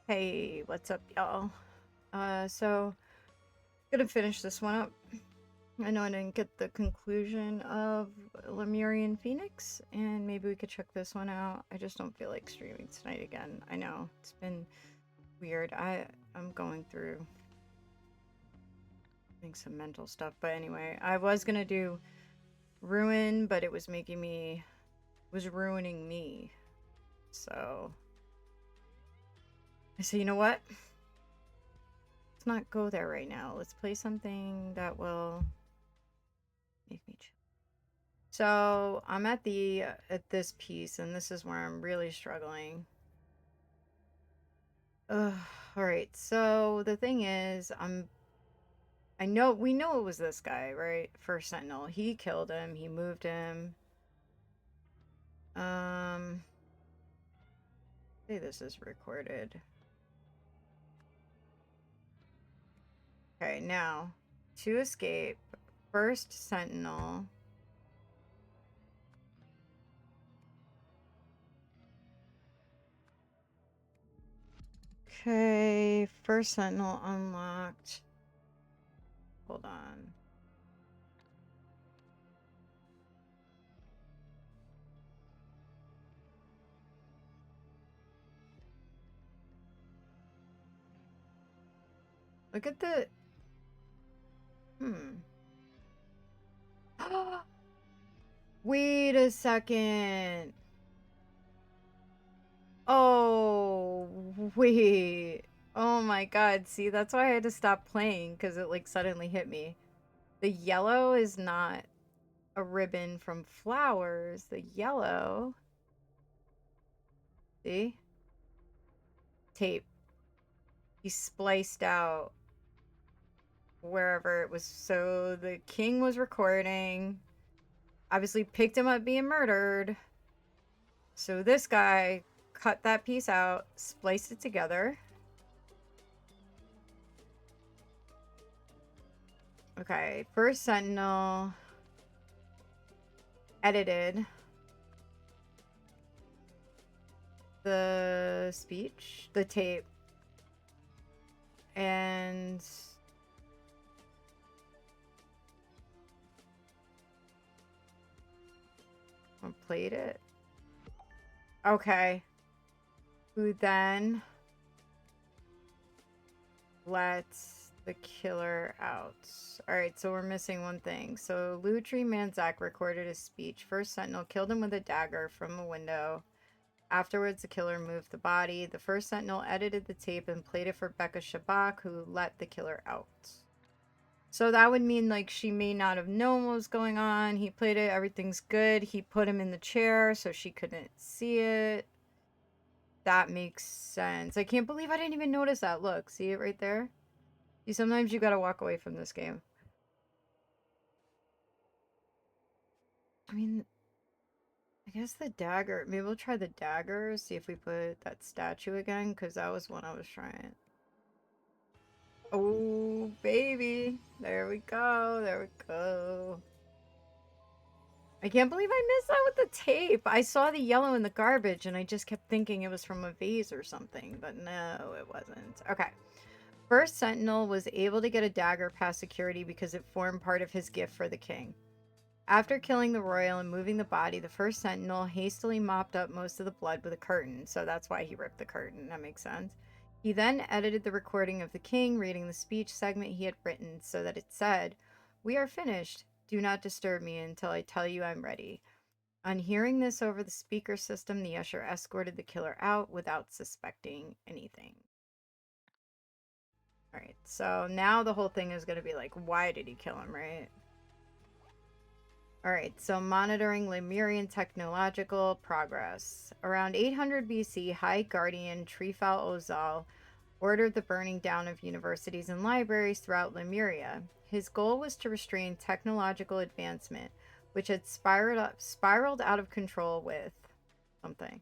Hey, what's up, y'all? So gonna finish this one up. I know I didn't get the conclusion of Lemurian Phoenix, and maybe we could check this one out. I just don't feel like streaming tonight again. I know it's been weird. I'm going through some mental stuff, but anyway, I was gonna do Ruin, but it was ruining me. So I said, you know what? Let's not go there right now. Let's play something that will make me chill. So I'm at this piece, and this is where I'm really struggling. Ugh, all right. So the thing is, we know it was this guy, right? First Sentinel. He killed him. He moved him. Say this is recorded. Okay, now to escape, first Sentinel. Okay, first Sentinel unlocked. Hold on. Look at the... Wait a second. Oh, wait. Oh my god. See, that's why I had to stop playing, because it like suddenly hit me. The yellow is not a ribbon from flowers. The yellow... See? Tape. He spliced out wherever it was. So the king was recording. Obviously picked him up being murdered. So this guy cut that piece out, spliced it together. Okay, first Sentinel edited the speech, the tape, and played it. Okay. Who then lets the killer out? Alright, so we're missing one thing. So Lutri Manzak recorded his speech. First Sentinel killed him with a dagger from a window. Afterwards, the killer moved the body. The first Sentinel edited the tape and played it for Becca Shabak, who let the killer out. So that would mean, like, she may not have known what was going on. He played it, everything's good. He put him in the chair so she couldn't see it. That makes sense. I can't believe I didn't even notice that. Look, see it right there? See, sometimes you gotta walk away from this game. I mean, I guess the dagger. Maybe we'll try the dagger. See if we put that statue again, because that was one I was trying. Oh, baby. There we go. There we go. I can't believe I missed that with the tape. I saw the yellow in the garbage, and I just kept thinking it was from a vase or something, but no, it wasn't. Okay. First Sentinel was able to get a dagger past security because it formed part of his gift for the king. After killing the royal and moving the body, the first Sentinel hastily mopped up most of the blood with a curtain, so that's why he ripped the curtain. That makes sense. He then edited the recording of the king reading the speech segment he had written so that it said, "We are finished. Do not disturb me until I tell you I'm ready." On hearing this over the speaker system, the usher escorted the killer out without suspecting anything. Alright, so now the whole thing is going to be like, why did he kill him, right? Alright, so monitoring Lemurian technological progress. Around 800 BC, High Guardian Trifal Ozal ordered the burning down of universities and libraries throughout Lemuria. His goal was to restrain technological advancement, which had spiraled out of control with something.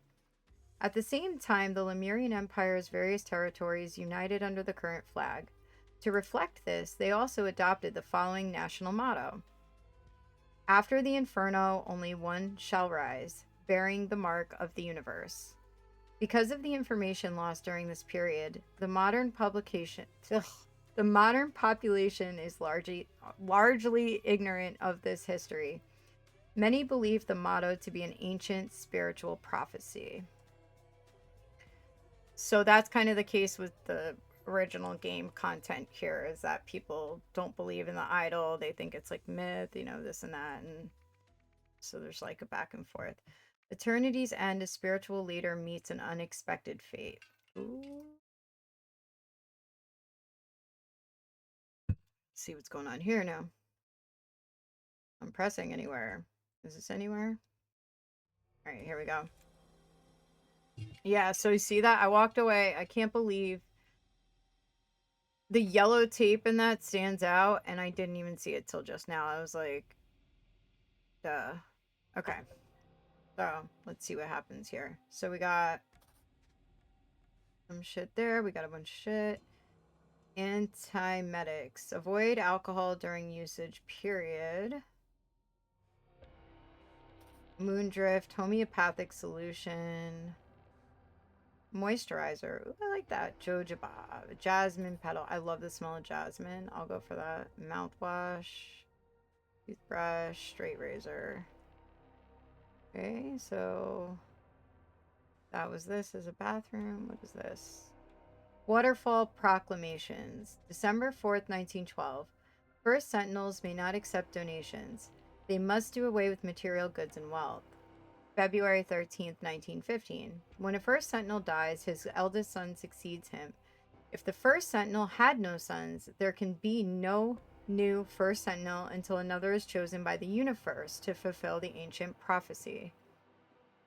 At the same time, the Lemurian Empire's various territories united under the current flag. To reflect this, they also adopted the following national motto: "After the inferno, only one shall rise, bearing the mark of the universe." Because of the information lost during this period, the modern the modern population is largely ignorant of this history. Many believe the motto to be an ancient spiritual prophecy. So that's kind of the case with the original game content here, is that people don't believe in the idol. They think it's like myth, you know, this and that. And so there's like a back and forth. Eternity's end, a spiritual leader meets an unexpected fate. Ooh. Let's see what's going on here now. I'm pressing anywhere. Is this anywhere? All right, here we go. Yeah, so you see that? I walked away. I can't believe the yellow tape in that stands out, and I didn't even see it till just now. I was like, duh. Okay. So, let's see what happens here. So we got some shit there. We got a bunch of shit. Antiemetics. Avoid alcohol during usage, period. Moondrift. Homeopathic solution. Moisturizer. Ooh, I like that. Jojoba. Jasmine petal. I love the smell of jasmine. I'll go for that. Mouthwash. Toothbrush. Straight razor. Okay, so that was this as a bathroom. What is this? Waterfall proclamations. December 4th, 1912. First Sentinels may not accept donations. They must do away with material goods and wealth. February 13th, 1915. When a first sentinel dies, his eldest son succeeds him. If the first sentinel had no sons, there can be no new first sentinel until another is chosen by the universe to fulfill the ancient prophecy.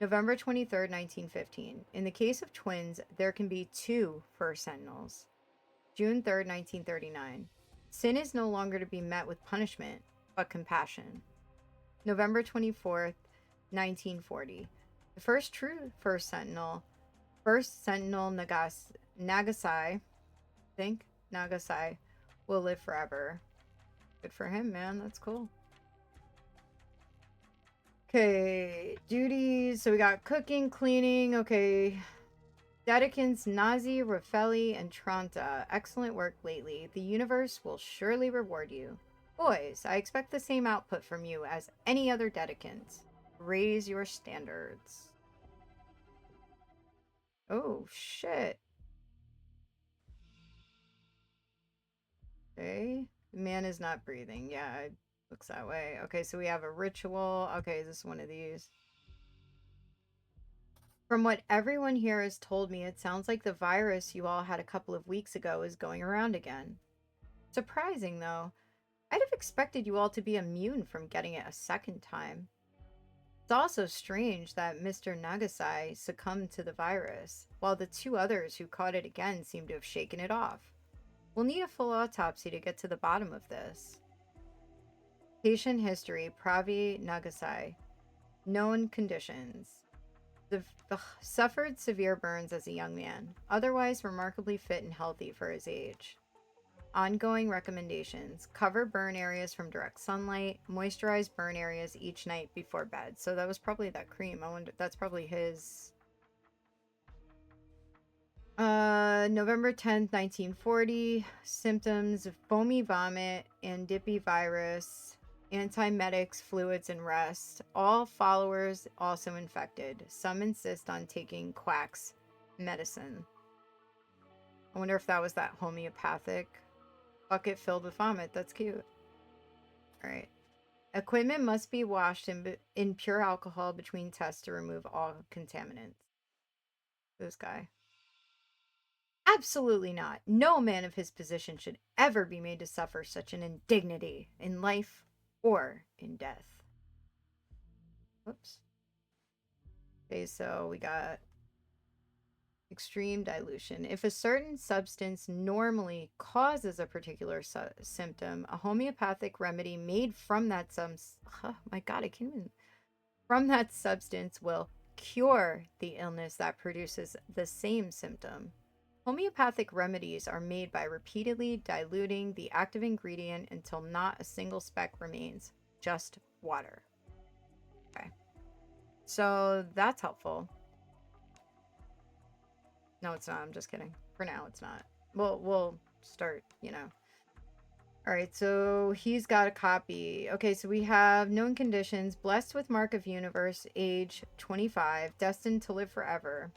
November 23rd, 1915. In the case of twins, there can be two first sentinels. June 3rd, 1939. Sin is no longer to be met with punishment, but compassion. November 24th, 1940. The first true first sentinel Nagasai, will live forever. Good for him, man. That's cool. Okay, duties. So we got cooking, cleaning. Okay. Dedekins Nazi, Raffelli, and Tranta. Excellent work lately. The universe will surely reward you. Boys, I expect the same output from you as any other Dedekins. Raise your standards. Oh, shit. Okay. The man is not breathing. Yeah, it looks that way. Okay, so we have a ritual. Okay, is this one of these? From what everyone here has told me, it sounds like the virus you all had a couple of weeks ago is going around again. Surprising, though. I'd have expected you all to be immune from getting it a second time. It's also strange that Mr. Nagasai succumbed to the virus, while the two others who caught it again seem to have shaken it off. We'll need a full autopsy to get to the bottom of this. Patient history, Pravi Nagasai. Known conditions. Suffered severe burns as a young man, otherwise remarkably fit and healthy for his age. Ongoing recommendations. Cover burn areas from direct sunlight. Moisturize burn areas each night before bed. So that was probably that cream. I wonder, that's probably his. November 10th, 1940. Symptoms of foamy vomit and dippy virus. Antiemetics, fluids, and rest. All followers also infected. Some insist on taking Quack's medicine. I wonder if that was that homeopathic bucket filled with vomit. That's cute. Alright. Equipment must be washed in pure alcohol between tests to remove all contaminants. This guy. Absolutely not. No man of his position should ever be made to suffer such an indignity in life or in death. Whoops. Okay, so we got extreme dilution. If a certain substance normally causes a particular symptom, a homeopathic remedy made from that from that substance will cure the illness that produces the same symptom. Homeopathic remedies are made by repeatedly diluting the active ingredient until not a single speck remains, just water. Okay. So that's helpful. No, it's not. I'm just kidding. For now, it's not. We'll start, you know. All right, so he's got a copy. Okay, so we have known conditions, blessed with mark of universe, age 25, destined to live forever.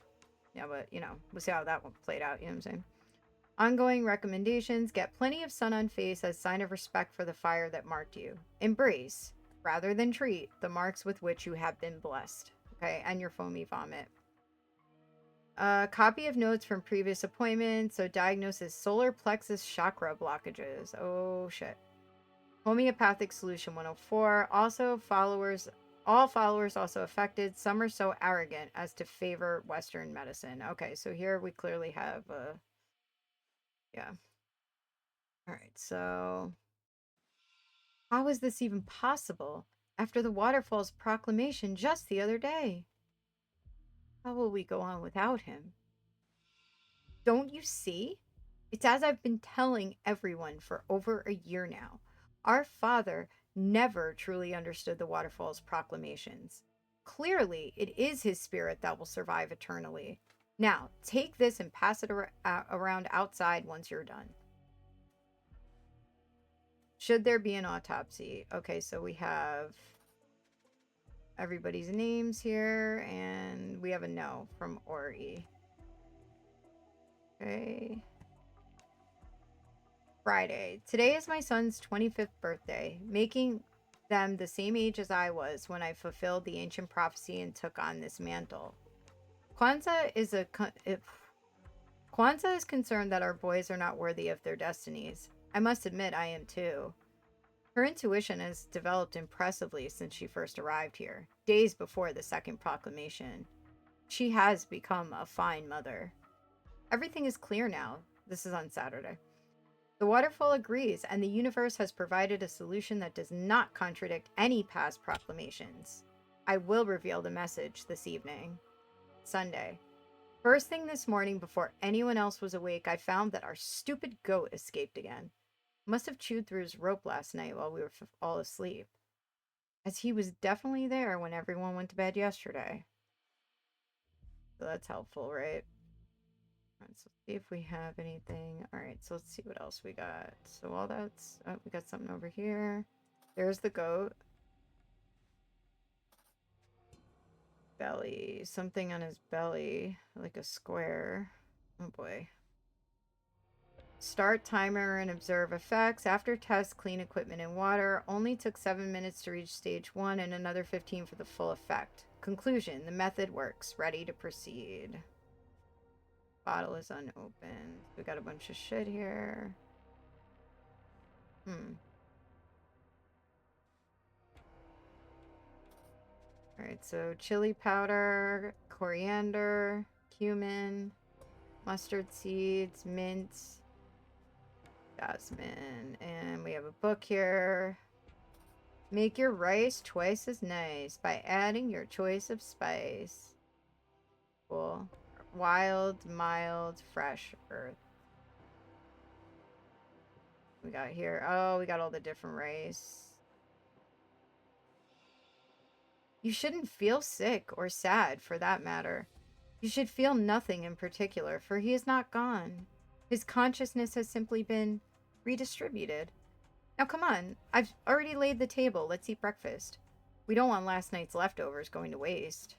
Yeah, but, you know, we'll see how that one played out, you know what I'm saying? Ongoing recommendations, get plenty of sun on face as sign of respect for the fire that marked you. Embrace, rather than treat, the marks with which you have been blessed. Okay, and your foamy vomit. Copy of notes from previous appointments. So diagnosis solar plexus chakra blockages. Oh shit. Homeopathic solution 104. Also followers all followers also affected. Some are so arrogant as to favor Western medicine. Okay, so here we clearly have yeah. Alright, so how is this even possible? After the waterfall's proclamation just the other day. How will we go on without him? Don't you see? It's as I've been telling everyone for over a year now. Our father never truly understood the waterfall's proclamations. Clearly, it is his spirit that will survive eternally. Now, take this and pass it around outside once you're done. Should there be an autopsy? Okay, so we have everybody's names here, and we have a no from Ori. Okay. Friday. Today is my son's 25th birthday, making them the same age as I was when I fulfilled the ancient prophecy and took on this mantle. Kwanzaa is Kwanzaa is concerned that our boys are not worthy of their destinies. I must admit I am too. Her intuition has developed impressively since she first arrived here, days before the second proclamation. She has become a fine mother. Everything is clear now. This is on Saturday. The waterfall agrees, and the universe has provided a solution that does not contradict any past proclamations. I will reveal the message this evening. Sunday. First thing this morning, before anyone else was awake, I found that our stupid goat escaped again. Must have chewed through his rope last night while we were all asleep, as he was definitely there when everyone went to bed yesterday. So that's helpful, right? Alright, so let's see if we have anything. Alright, so let's see what else we got. So all that's... Oh, we got something over here. There's the goat. Belly. Something on his belly. Like a square. Oh boy. Start timer and observe effects. After test, clean equipment and water. Only took 7 minutes to reach stage 1 and another 15 for the full effect. Conclusion. The method works. Ready to proceed. Bottle is unopened. We got a bunch of shit here. Alright, so chili powder, coriander, cumin, mustard seeds, mint, jasmine. And we have a book here. Make your rice twice as nice by adding your choice of spice. Cool. Wild, mild, fresh earth. We got here. Oh, we got all the different rice. You shouldn't feel sick or sad, for that matter. You should feel nothing in particular, for he is not gone. His consciousness has simply been redistributed. Now come on, I've already laid the table. Let's eat breakfast. We don't want last night's leftovers going to waste.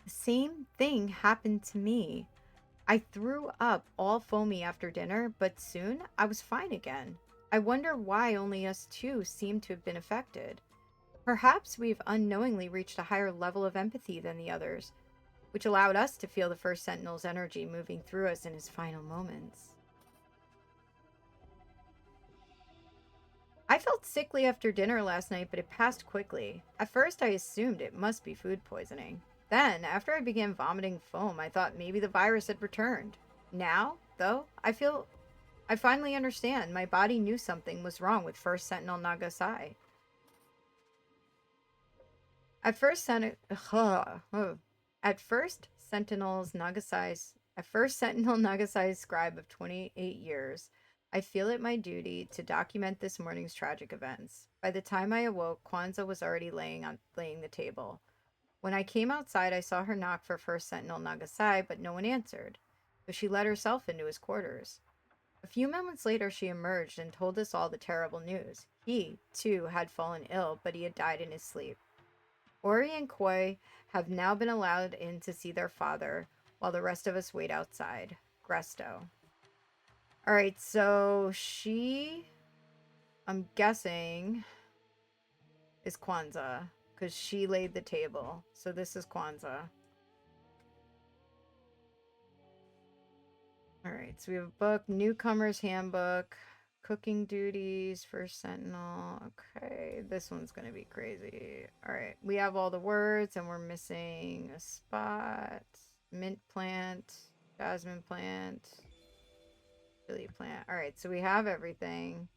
The same thing happened to me. I threw up all foamy after dinner, but soon I was fine again. I wonder why only us two seem to have been affected. Perhaps we've unknowingly reached a higher level of empathy than the others, which allowed us to feel the first Sentinel's energy moving through us in his final moments. I felt sickly after dinner last night, but it passed quickly. At first, I assumed it must be food poisoning. Then, after I began vomiting foam, I thought maybe the virus had returned. Now, though, I finally understand. My body knew something was wrong with First Sentinel Nagasai. At first, Sentinel Nagasai's scribe of 28 years, I feel it my duty to document this morning's tragic events. By the time I awoke, Kwanzaa was already laying the table. When I came outside, I saw her knock for First Sentinel Nagasai, but no one answered, so she let herself into his quarters. A few moments later, she emerged and told us all the terrible news. He, too, had fallen ill, but he had died in his sleep. Ori and Koi have now been allowed in to see their father, while the rest of us wait outside. Gresto. Alright, so she, I'm guessing, is Kwanzaa, because she laid the table. So this is Kwanzaa. Alright, so we have a book, Newcomer's Handbook, Cooking Duties, First Sentinel. Okay, this one's going to be crazy. Alright, we have all the words, and we're missing a spot. Mint plant, jasmine plant, chili plant. Alright, so we have everything.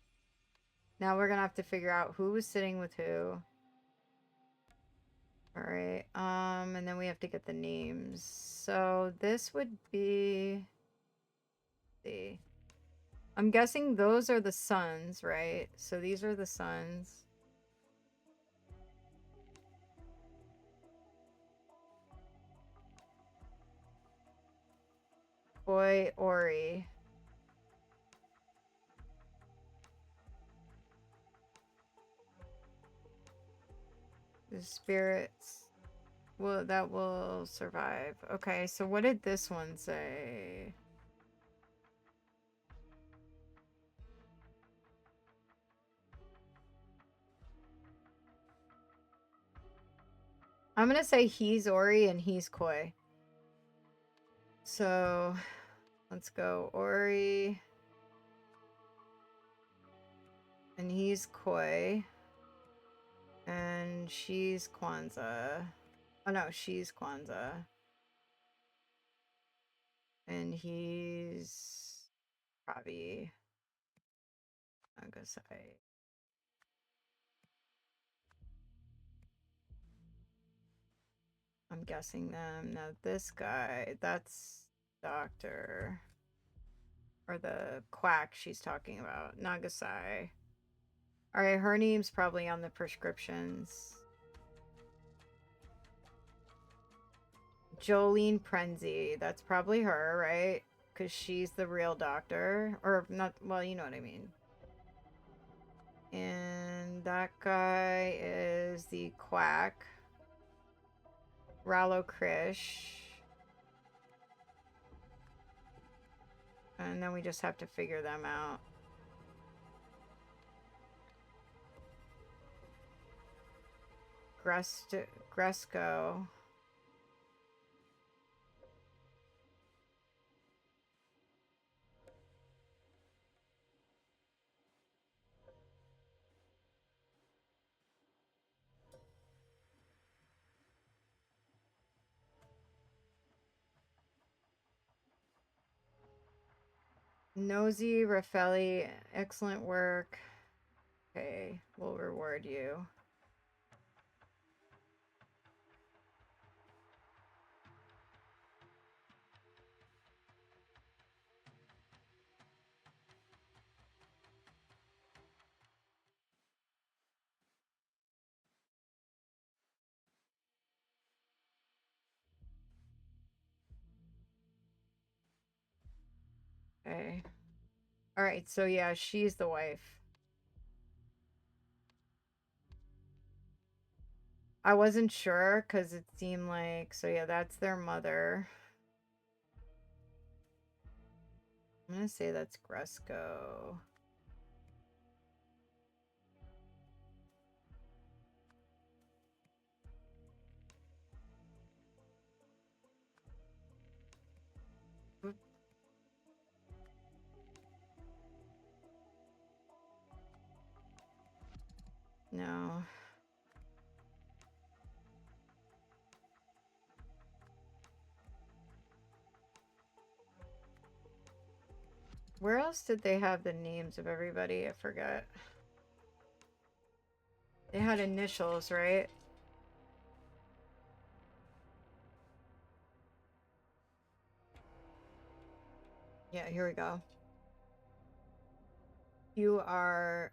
Now we're going to have to figure out who was sitting with who. Alright, and then we have to get the names. So this would be... Let's see. I'm guessing those are the sons, right? So these are the sons. Boy, Ori. The spirits. Well, that will survive. Okay, so what did this one say? I'm gonna say he's Ori and he's Koi. So, let's go Ori. And he's Koi. And she's Kwanzaa. Oh no, she's Kwanzaa. And he's Ravi. Nagasai. I'm guessing them. Now this guy, that's Doctor. Or the quack she's talking about. Nagasai. Alright, her name's probably on the prescriptions. Jolene Prenzi. That's probably her, right? Because she's the real doctor. Or not, well, you know what I mean. And that guy is the quack. Rallo Krish. And then we just have to figure them out. Gresco. Nosy, Raffelli, excellent work. Okay, we'll reward you. Okay. Alright, so yeah, she's the wife. I wasn't sure because it seemed like... So yeah, that's their mother. I'm gonna say that's Gresco. No. Where else did they have the names of everybody? I forgot. They had initials, right? Yeah, here we go. You are...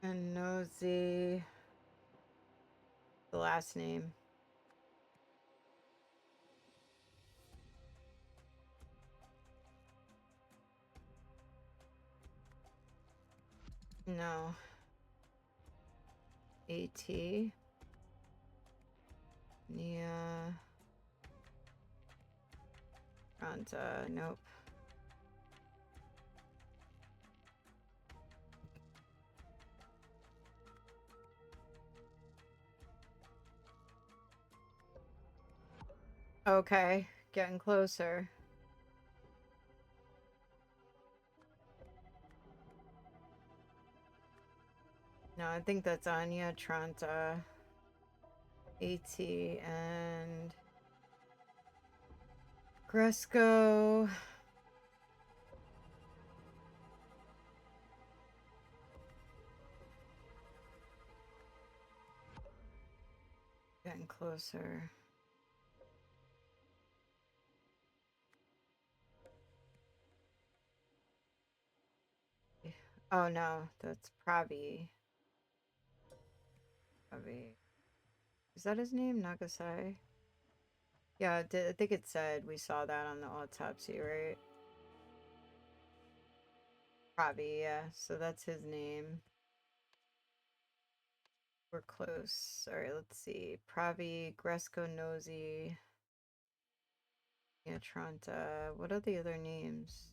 And Nosy. The last name. No. AT. Nia. Ronta. Nope. Okay. Getting closer. No, I think that's Anya, Tranta, AT, and Gresco. Getting closer. Oh no, that's Pravi. Pravi. Is that his name? Nagasai? Yeah, I think it said we saw that on the autopsy, right? Pravi, yeah. So that's his name. We're close. All right, let's see. Pravi, Gresco, Nosy, Tranta. What are the other names?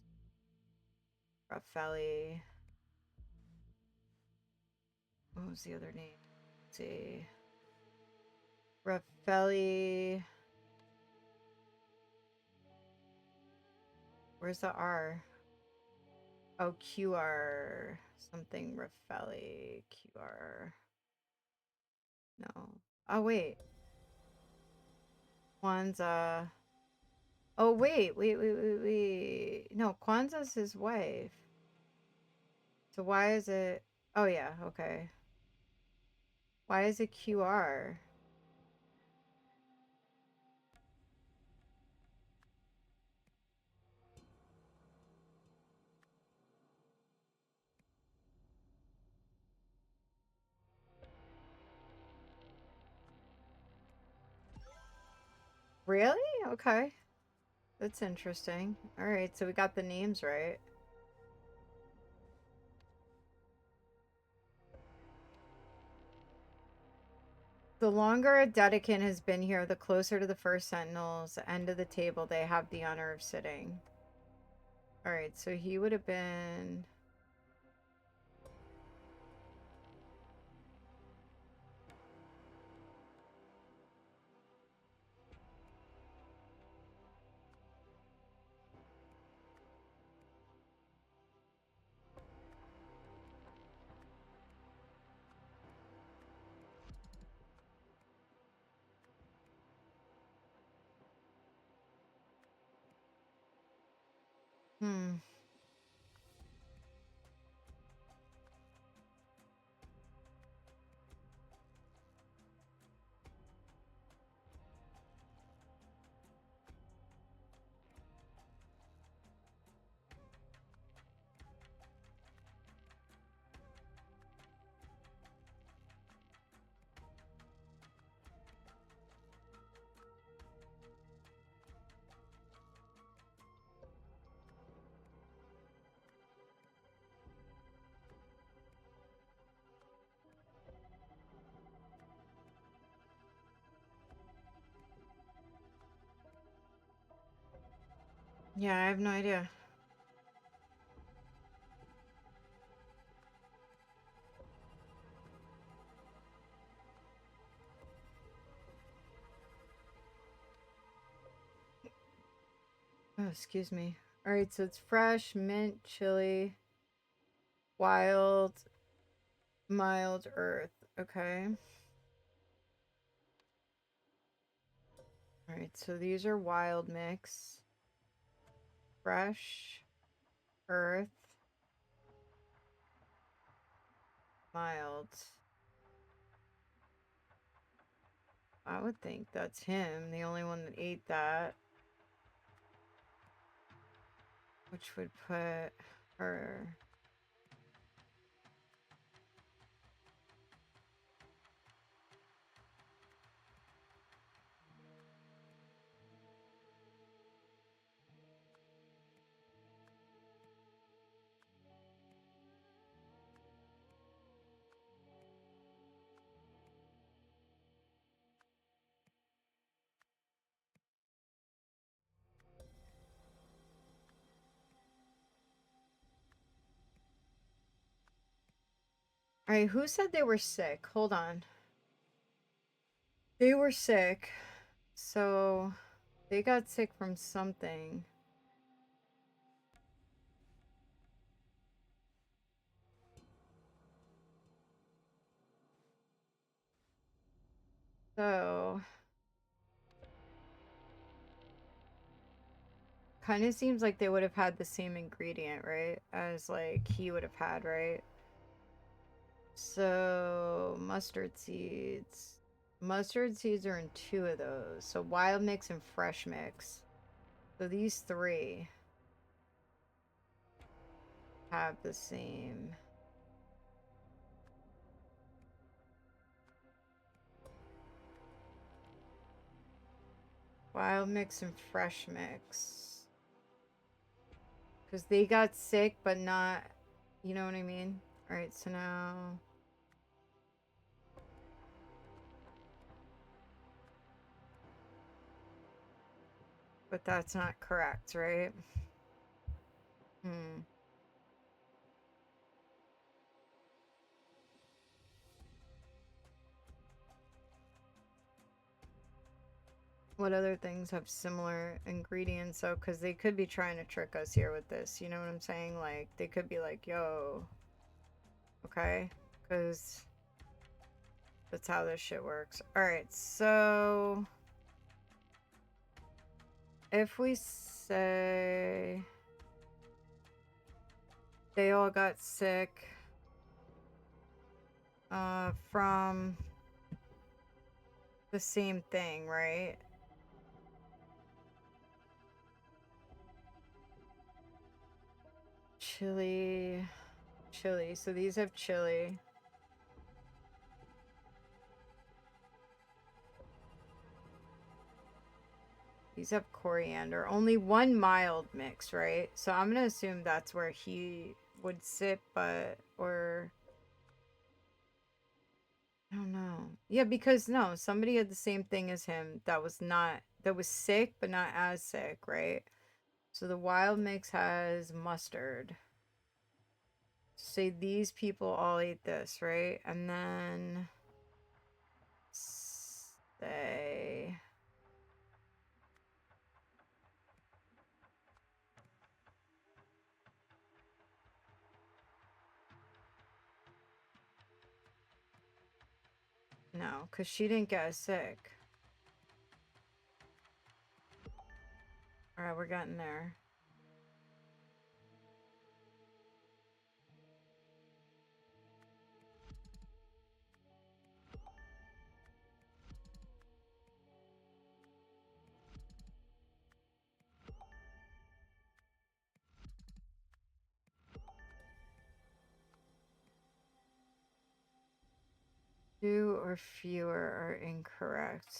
Raffaelli. What was the other name? Let's see. Raffaelli. Where's the R? Oh, QR. Something Raffaelli. QR. No. Oh, wait. Kwanzaa. Oh, wait. No, Kwanzaa's his wife. So why is it... Oh, yeah, okay. Why is it QR? Really? Okay. That's interesting. All right, so we got the names right. The longer a Dedekind has been here, the closer to the first Sentinels, end of the table, they have the honor of sitting. All right, so he would have been... Hmm. Yeah, I have no idea. Oh, excuse me. All right, so it's fresh, mint, chili, wild, mild, earth. Okay. All right, so these are wild mix. Fresh, earth, mild. I would think that's him, the only one that ate that. Which would put her... Alright, who said they were sick? Hold on. They were sick. So, they got sick from something. So, kind of seems like they would have had the same ingredient, right? As like he would have had, right? So, mustard seeds. Mustard seeds are in 2 of those. So, wild mix and fresh mix. So, these 3 have the same. Wild mix and fresh mix. Because they got sick, but not, you know what I mean? Alright, so now... But that's not correct, right? Hmm. What other things have similar ingredients? So, because they could be trying to trick us here with this. You know what I'm saying? Like, they could be like, yo, okay? Because that's how this shit works. Alright, so... If we say... They all got sick... from... the same thing, right? Chili... Chili. So these have chili. These have coriander. Only 1 mild mix, right? So I'm gonna assume that's where he would sit, but... Or... I don't know. Yeah, because no, somebody had the same thing as him that was not... That was sick, but not as sick, right? So the wild mix has mustard. Say these people all ate this, right? And then... Say... No, because she didn't get as sick. Alright, we're getting there. Two or fewer are incorrect.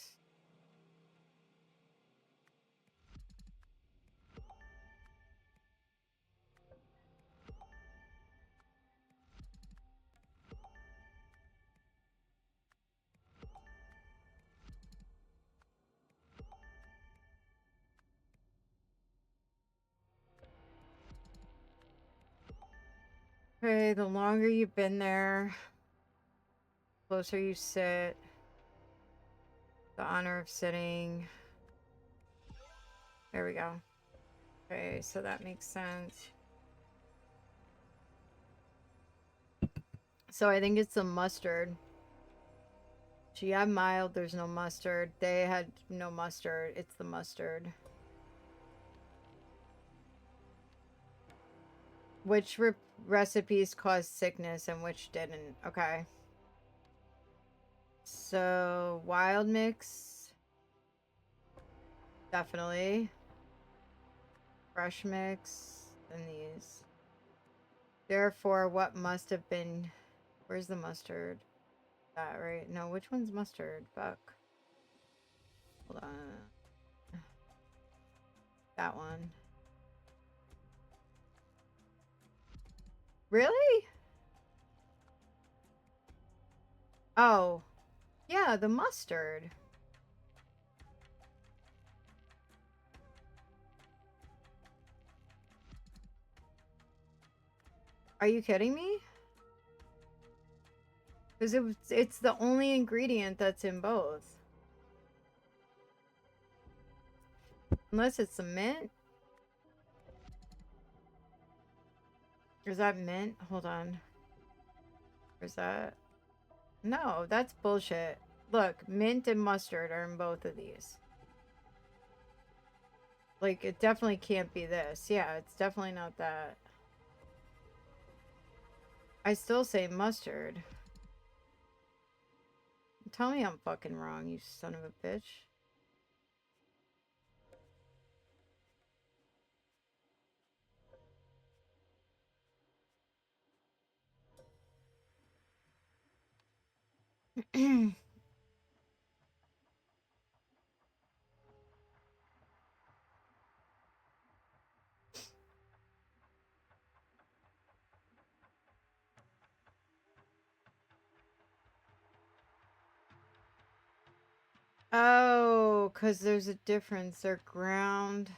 Okay, the longer you've been there, the closer you sit, the honor of sitting. There we go. Okay, so that makes sense. So I think it's the mustard. She had mild, there's no mustard. They had no mustard, it's the mustard. Which recipes caused sickness and which didn't? Okay. So, wild mix. Definitely. Fresh mix. And these. Therefore, what must have been... Where's the mustard? That, right? No, which one's mustard? Fuck. Hold on. That one. Really? Oh. Yeah, the mustard. Are you kidding me? Because it's the only ingredient that's in both. Unless it's the mint. Is that mint? Hold on. Is that? No, that's bullshit. Look, mint and mustard are in both of these. Like, it definitely can't be this. Yeah, it's definitely not that. I still say mustard. Tell me I'm fucking wrong, you son of a bitch. Oh, because there's a difference. They're ground.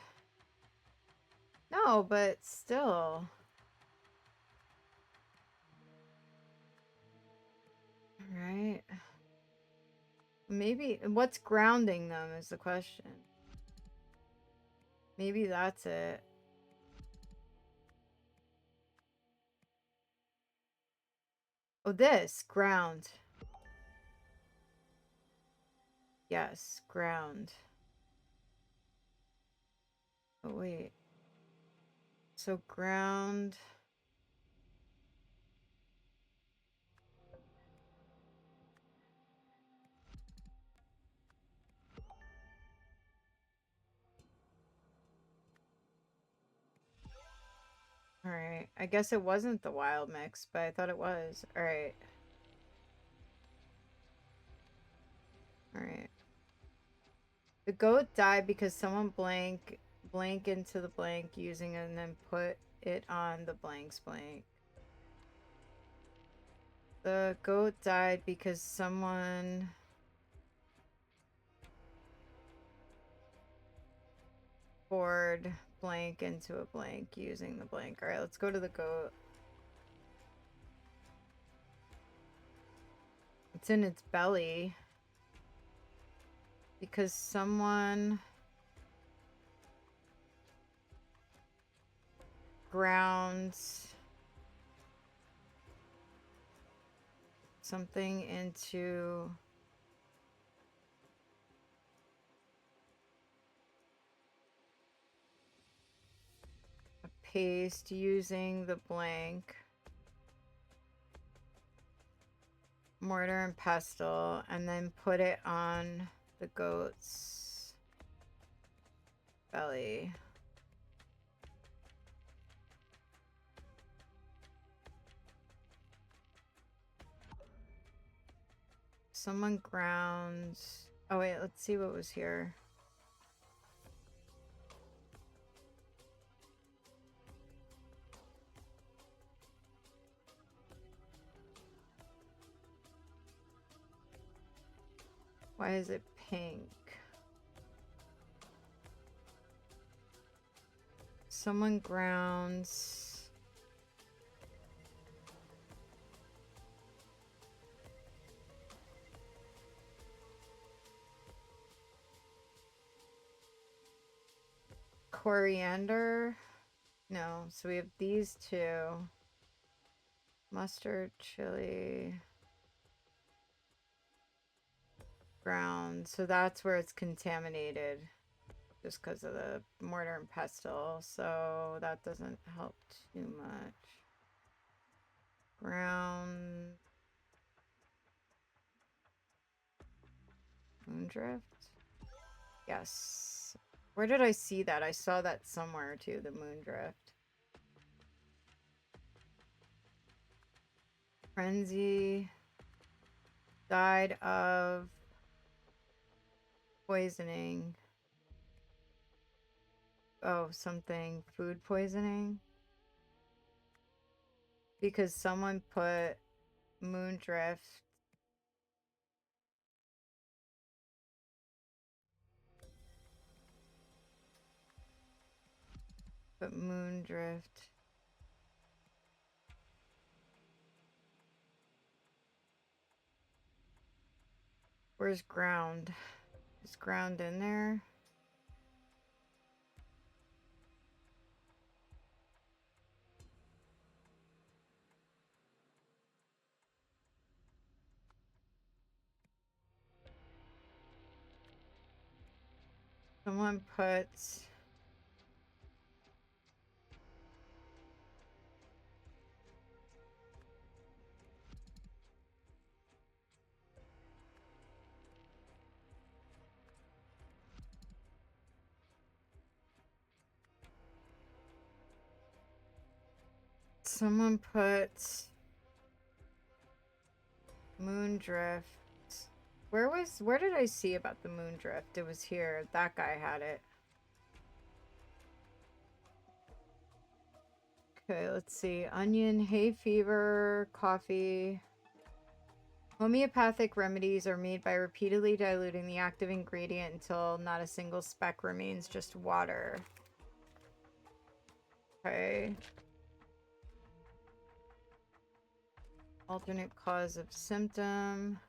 No, but still. Right. Maybe. What's grounding them is the question. Maybe that's it. Oh, this. Ground. Yes, ground. Oh, wait. So ground. Alright. I guess it wasn't the wild mix, but I thought it was. Alright. Alright. The goat died because someone blank into the blank using it and then put it on the blank's blank. The goat died because someone poured blank into a blank using the blank. Alright, let's go to the goat. It's in its belly. Because someone grounds something into a paste using the blank, mortar and pestle, and then put it on the goat's belly. Someone grounds. Oh, wait, let's see what was here. Why is it pink? Someone grounds. Coriander. No, so we have these two. Mustard, chili, ground. So that's where it's contaminated. Just because of the mortar and pestle. So that doesn't help too much. Ground. Moondrift? Yes. Where did I see that? I saw that somewhere too, the moondrift. Frenzy died of poisoning. Oh, something. Food poisoning? Because someone put moondrift. Put moondrift. Where's ground? Is ground in there? Someone puts... Someone puts... Moondrift. Where did I see about the moondrift? It was here. That guy had it. Okay, let's see. Onion, hay fever, coffee. Homeopathic remedies are made by repeatedly diluting the active ingredient until not a single speck remains, just water. Okay. Alternate cause of symptom.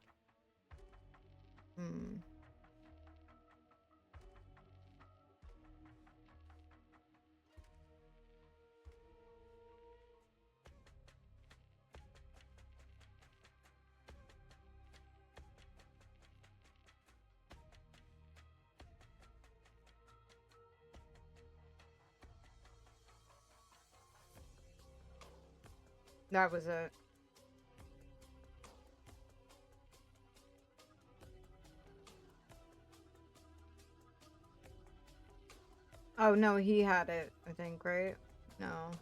That was it. Oh, no, he had it, I think, right? No.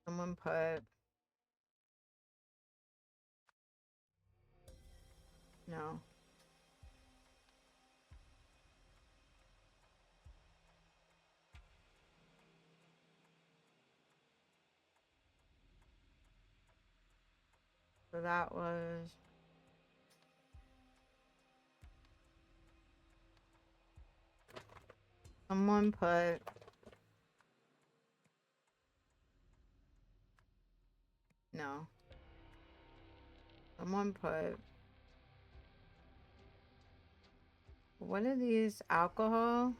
Someone put... No. So that was... Someone put... No. Someone put... What are these? Alcohol?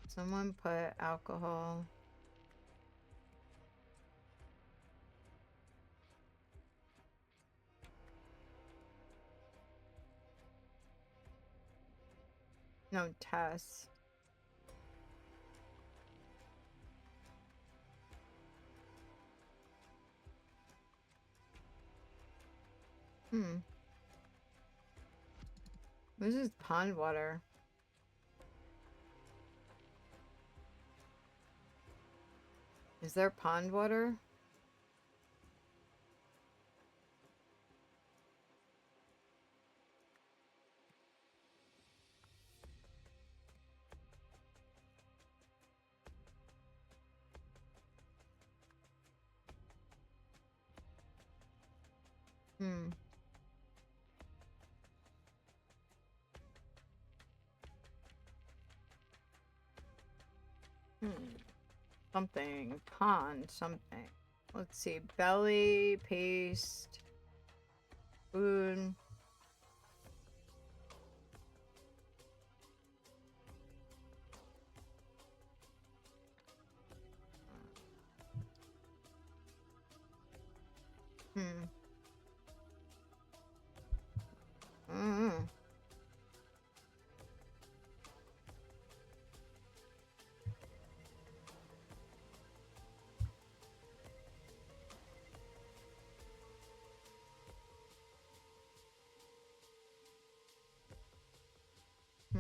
Someone put alcohol. No, test. This is pond water. Is there pond water? Something. Pond. Something. Let's see. Belly. Paste. Food. Hmm. Mm. Hmm.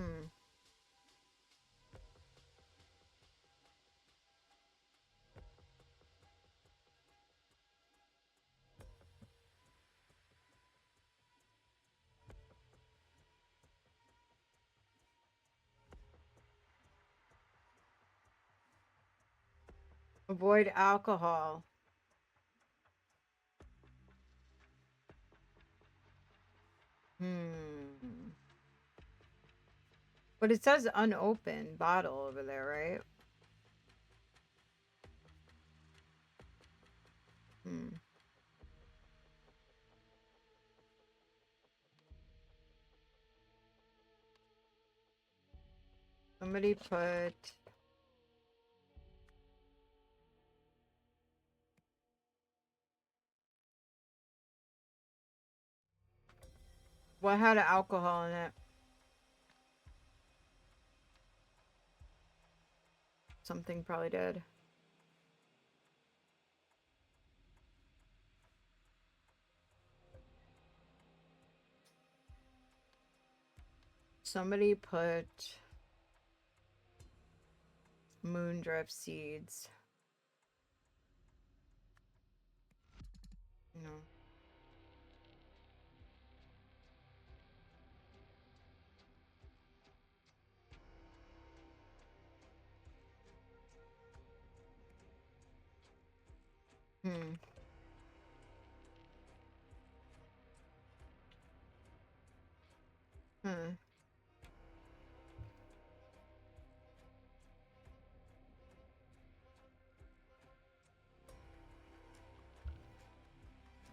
Avoid alcohol. Hmm. But it says unopened bottle over there, right? Hmm. Somebody put... What had alcohol in it? Something probably did. Somebody put moondrift seeds. No. Hmm. Hmm.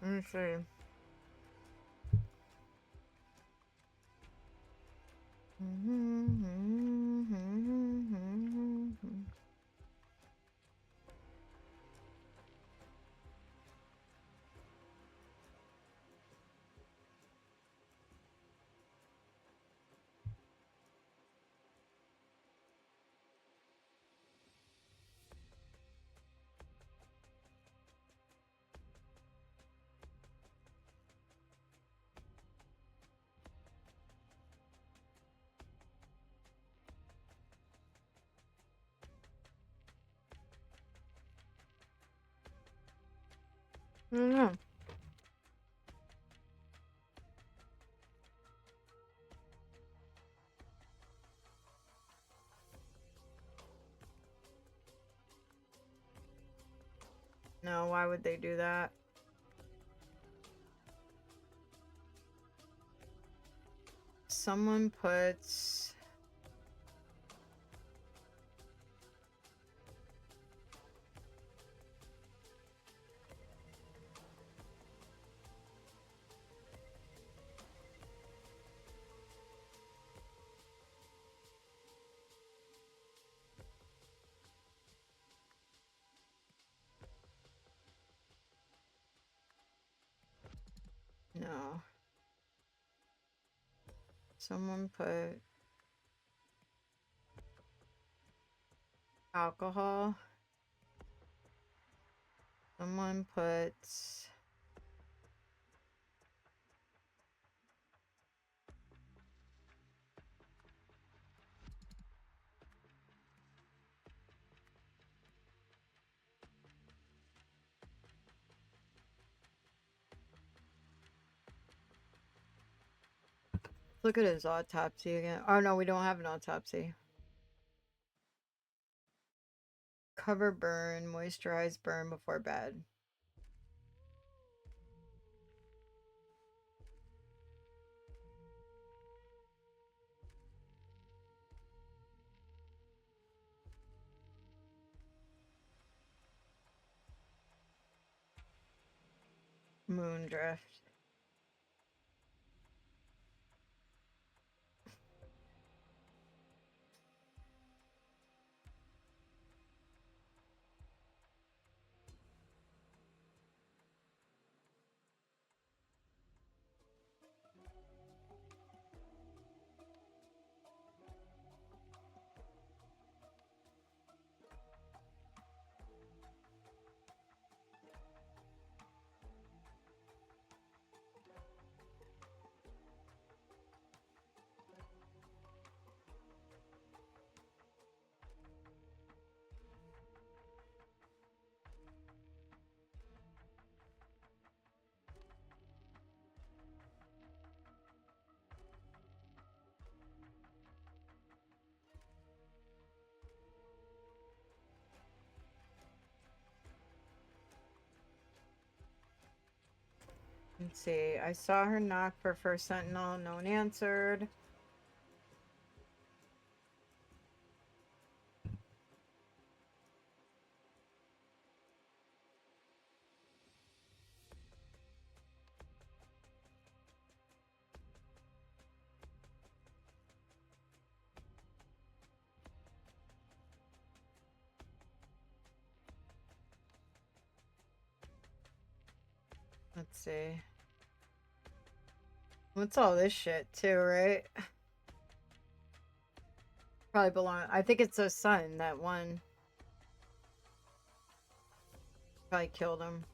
Let me see. I don't know. No, why would they do that? Someone puts... No. Someone put alcohol. Someone puts... Look at his autopsy again. Oh, no, we don't have an autopsy. Cover burn, moisturize burn before bed. Moondrift. Let's see. I saw her knock for first sentinel. No one answered. Let's see. What's all this shit too, right? Probably belong. I think it's a son. That one probably killed him.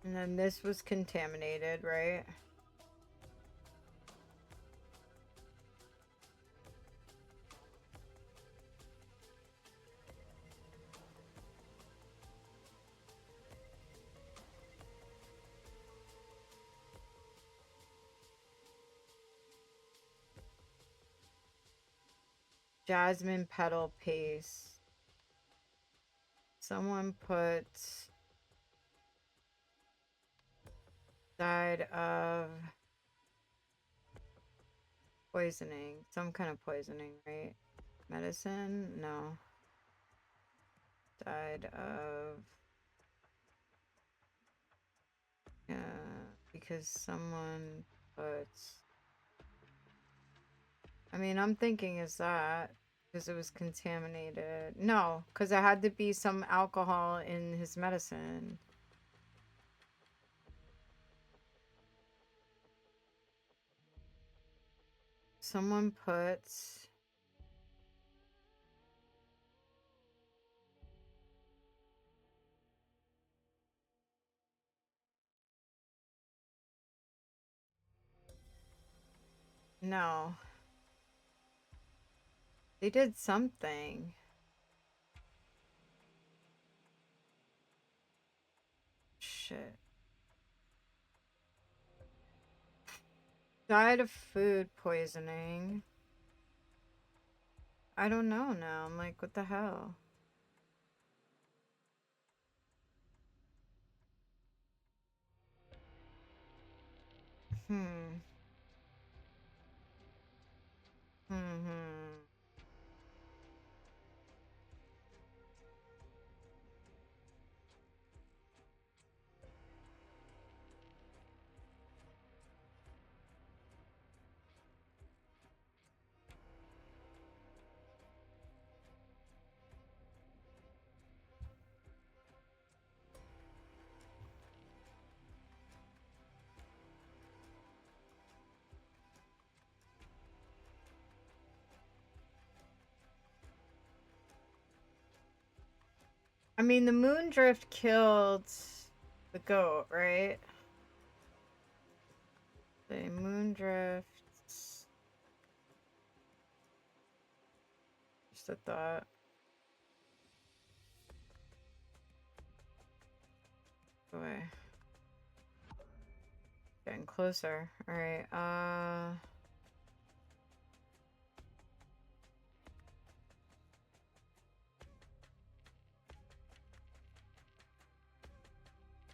And then this was contaminated, right? Jasmine petal paste. Someone put died of poisoning. Some kind of poisoning, right? Medicine? No. Died of... Yeah, because someone put... I mean, I'm thinking is that because it was contaminated. No, because it had to be some alcohol in his medicine. Someone put... No. They did something. Shit. Died of food poisoning. I don't know now. I'm like, what the hell? Hmm. Hmm. I mean, the moon drift killed the goat, right? The moon drift. Just a thought. Boy. Getting closer. Alright,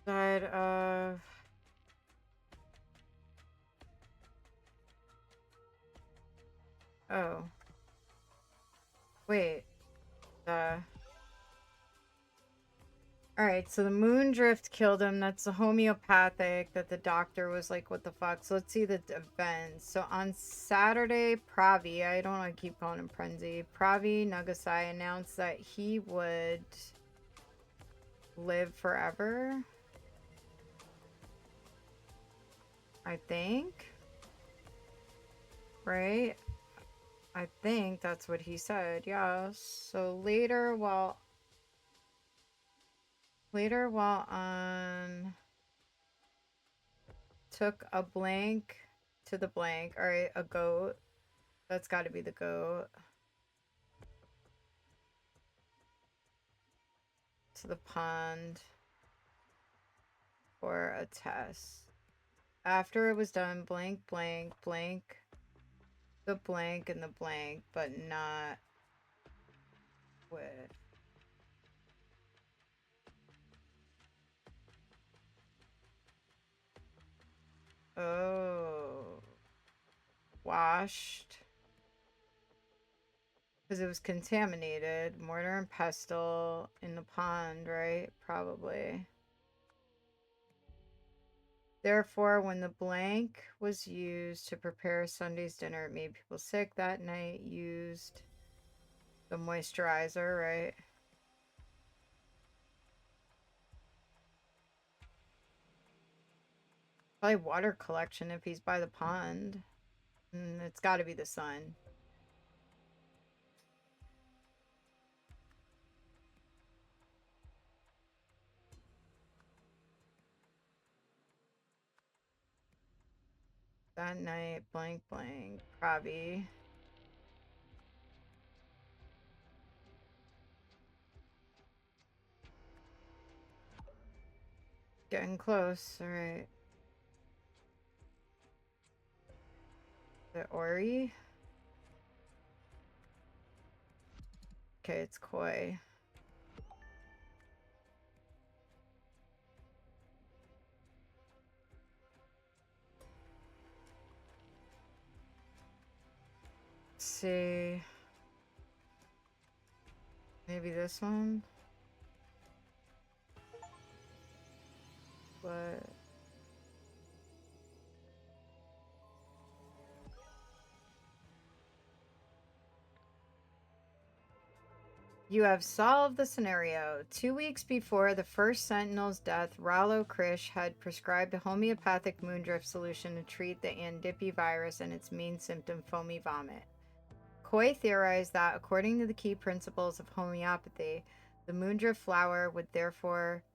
died of... Oh. Wait. Alright, so the moon drift killed him. That's the homeopathic that the doctor was like, what the fuck? So let's see the events. So on Saturday, Pravi, I don't want to keep calling him Prenzi, Pravi Nagasai announced that he would live forever. I think. Right? I think that's what he said, yeah. So later while on took a blank to the blank. Alright, a goat. That's gotta be the goat. To the pond for a test. After it was done, blank, blank, blank, the blank and the blank, but not Wait. Oh. Washed. Because it was contaminated. Mortar and pestle in the pond, right? Probably. Therefore, when the blank was used to prepare Sunday's dinner, it made people sick. That night used the moisturizer, right? Probably water collection if he's by the pond. It's got to be the sun. That night, blank, blank. Probably. Getting close. All right. The Ori. Okay, it's koi. Let's see. Maybe this one? What? You have solved the scenario. 2 weeks before the first Sentinel's death, Rollo Krish had prescribed a homeopathic moondrift solution to treat the Andipi virus and its main symptom, foamy vomit. Coy theorized that, according to the key principles of homeopathy, the moondrift flower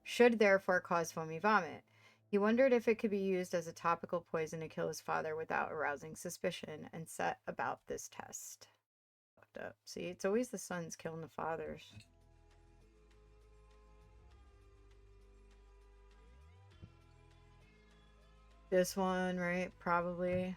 should therefore cause foamy vomit. He wondered if it could be used as a topical poison to kill his father without arousing suspicion, and set about this test. Up. See, it's always the sons killing the fathers. This one, right? Probably.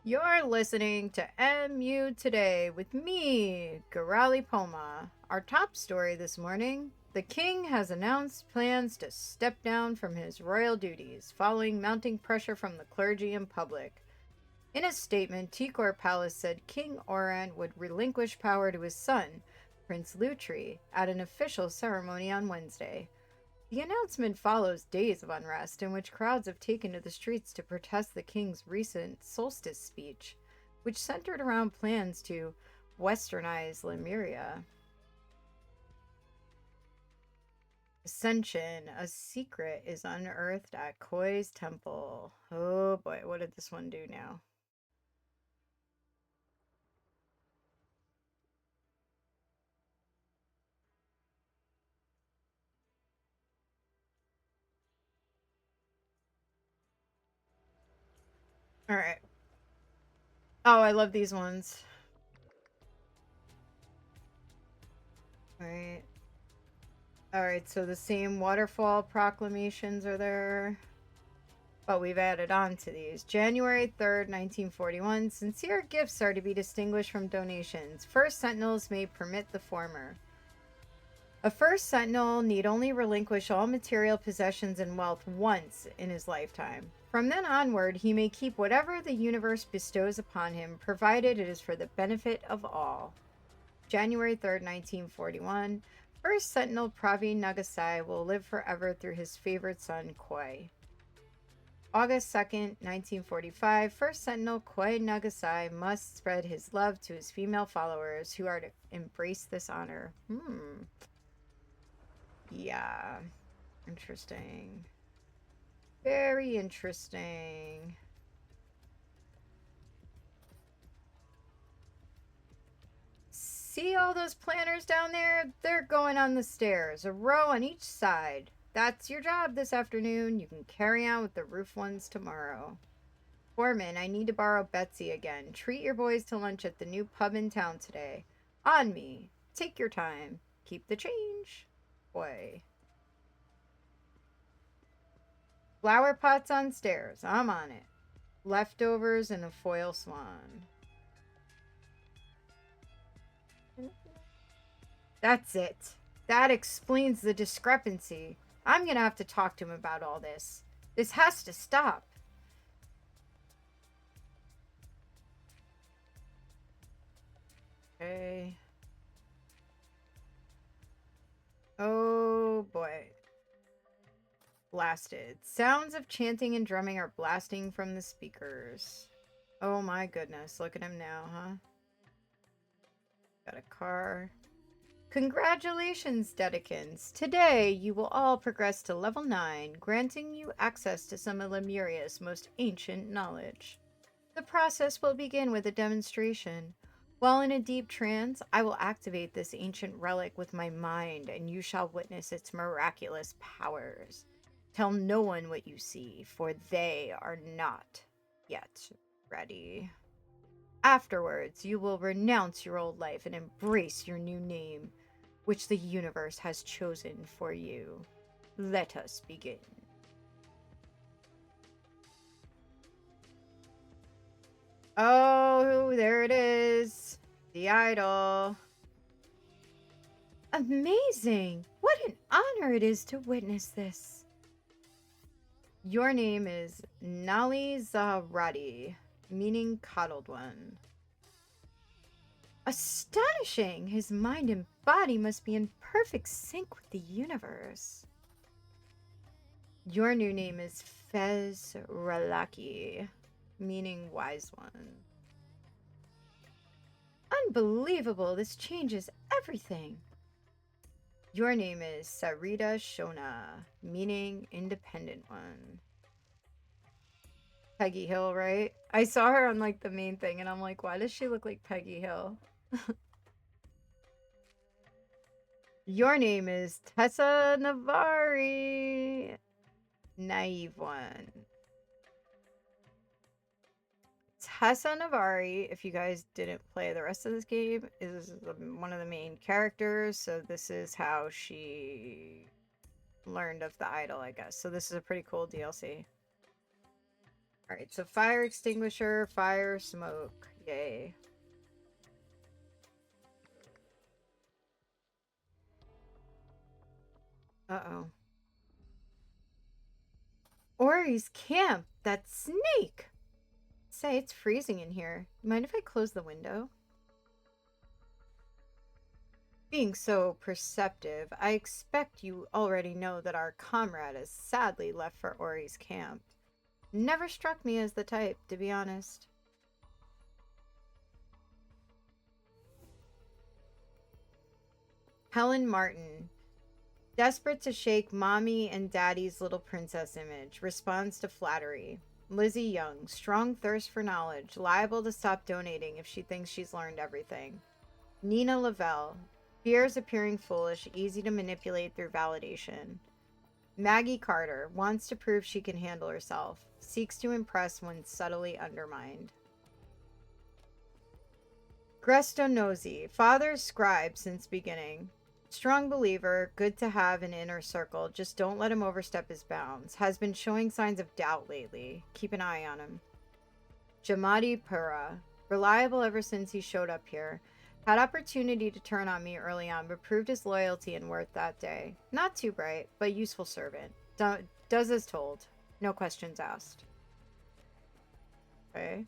You're listening to MU Today with me, Garali Poma. Our top story this morning: the king has announced plans to step down from his royal duties following mounting pressure from the clergy and public. In a statement, Tikor Palace said King Oran would relinquish power to his son, Prince Lutri, at an official ceremony on Wednesday. The announcement follows days of unrest in which crowds have taken to the streets to protest the king's recent solstice speech, which centered around plans to westernize Lemuria. Ascension. A secret is unearthed at Koi's temple. Oh boy, what did this one do now? All right. Oh, I love these ones. All right. All right, so the same waterfall proclamations are there, but we've added on to these. January 3rd, 1941. Sincere gifts are to be distinguished from donations. First Sentinels may permit the former. A first Sentinel need only relinquish all material possessions and wealth once in his lifetime. From then onward, he may keep whatever the universe bestows upon him, provided it is for the benefit of all. January 3rd, 1941. First Sentinel Pravi Nagasai will live forever through his favorite son, Koi. August 2nd, 1945. First Sentinel Koi Nagasai must spread his love to his female followers who are to embrace this honor. Yeah. Interesting. Very interesting. See all those planners down there? They're going on the stairs, a row on each side. That's your job this afternoon. You can carry on with the roof ones tomorrow. Foreman, I need to borrow Betsy again. Treat your boys to lunch at the new pub in town today. On me. Take your time. Keep the change. Boy. Flower pots on stairs. I'm on it. Leftovers and a foil swan. That's it. That explains the discrepancy. I'm gonna have to talk to him about all this. This has to stop. Okay. Oh boy. Blasted. Sounds of chanting and drumming are blasting from the speakers. Oh my goodness. Look at him now, huh? Got a car. Congratulations, Dedicans! Today, you will all progress to level 9, granting you access to some of Lemuria's most ancient knowledge. The process will begin with a demonstration. While in a deep trance, I will activate this ancient relic with my mind, and you shall witness its miraculous powers. Tell no one what you see, for they are not yet ready. Afterwards, you will renounce your old life and embrace your new name, which the universe has chosen for you. Let us begin. Oh, there it is. The idol. Amazing! What an honor it is to witness this. Your name is Nali Zahradi, meaning coddled one. Astonishing! His mind and body must be in perfect sync with the universe. Your new name is Fez Ralaki, meaning wise one. Unbelievable! This changes everything. Your name is Sarita Shona, meaning independent one. Peggy Hill, right? I saw her on like the main thing and I'm like, why does she look like Peggy Hill? Your name is Tessa Navari. Naive one. Tessa Navari, if you guys didn't play the rest of this game, is one of the main characters. So this is how she learned of the idol, I guess. So this is a pretty cool DLC. Alright, so fire extinguisher, fire, smoke. Yay. Uh-oh. Ori's camp! That snake! Say, it's freezing in here. Mind if I close the window? Being so perceptive, I expect you already know that our comrade has sadly left for Ori's camp. Never struck me as the type, to be honest. Helen Martin, desperate to shake mommy and daddy's little princess image, responds to flattery. Lizzie Young, strong thirst for knowledge, liable to stop donating if she thinks she's learned everything. Nina Lavelle, fears appearing foolish, easy to manipulate through validation. Maggie Carter, wants to prove she can handle herself, seeks to impress when subtly undermined. Grestonozzi, father scribe since beginning. Strong believer, good to have an inner circle, just don't let him overstep his bounds. Has been showing signs of doubt lately. Keep an eye on him. Jamadi Pura, reliable ever since he showed up here. Had opportunity to turn on me early on, but proved his loyalty and worth that day. Not too bright, but useful servant. Does as told. No questions asked. Okay.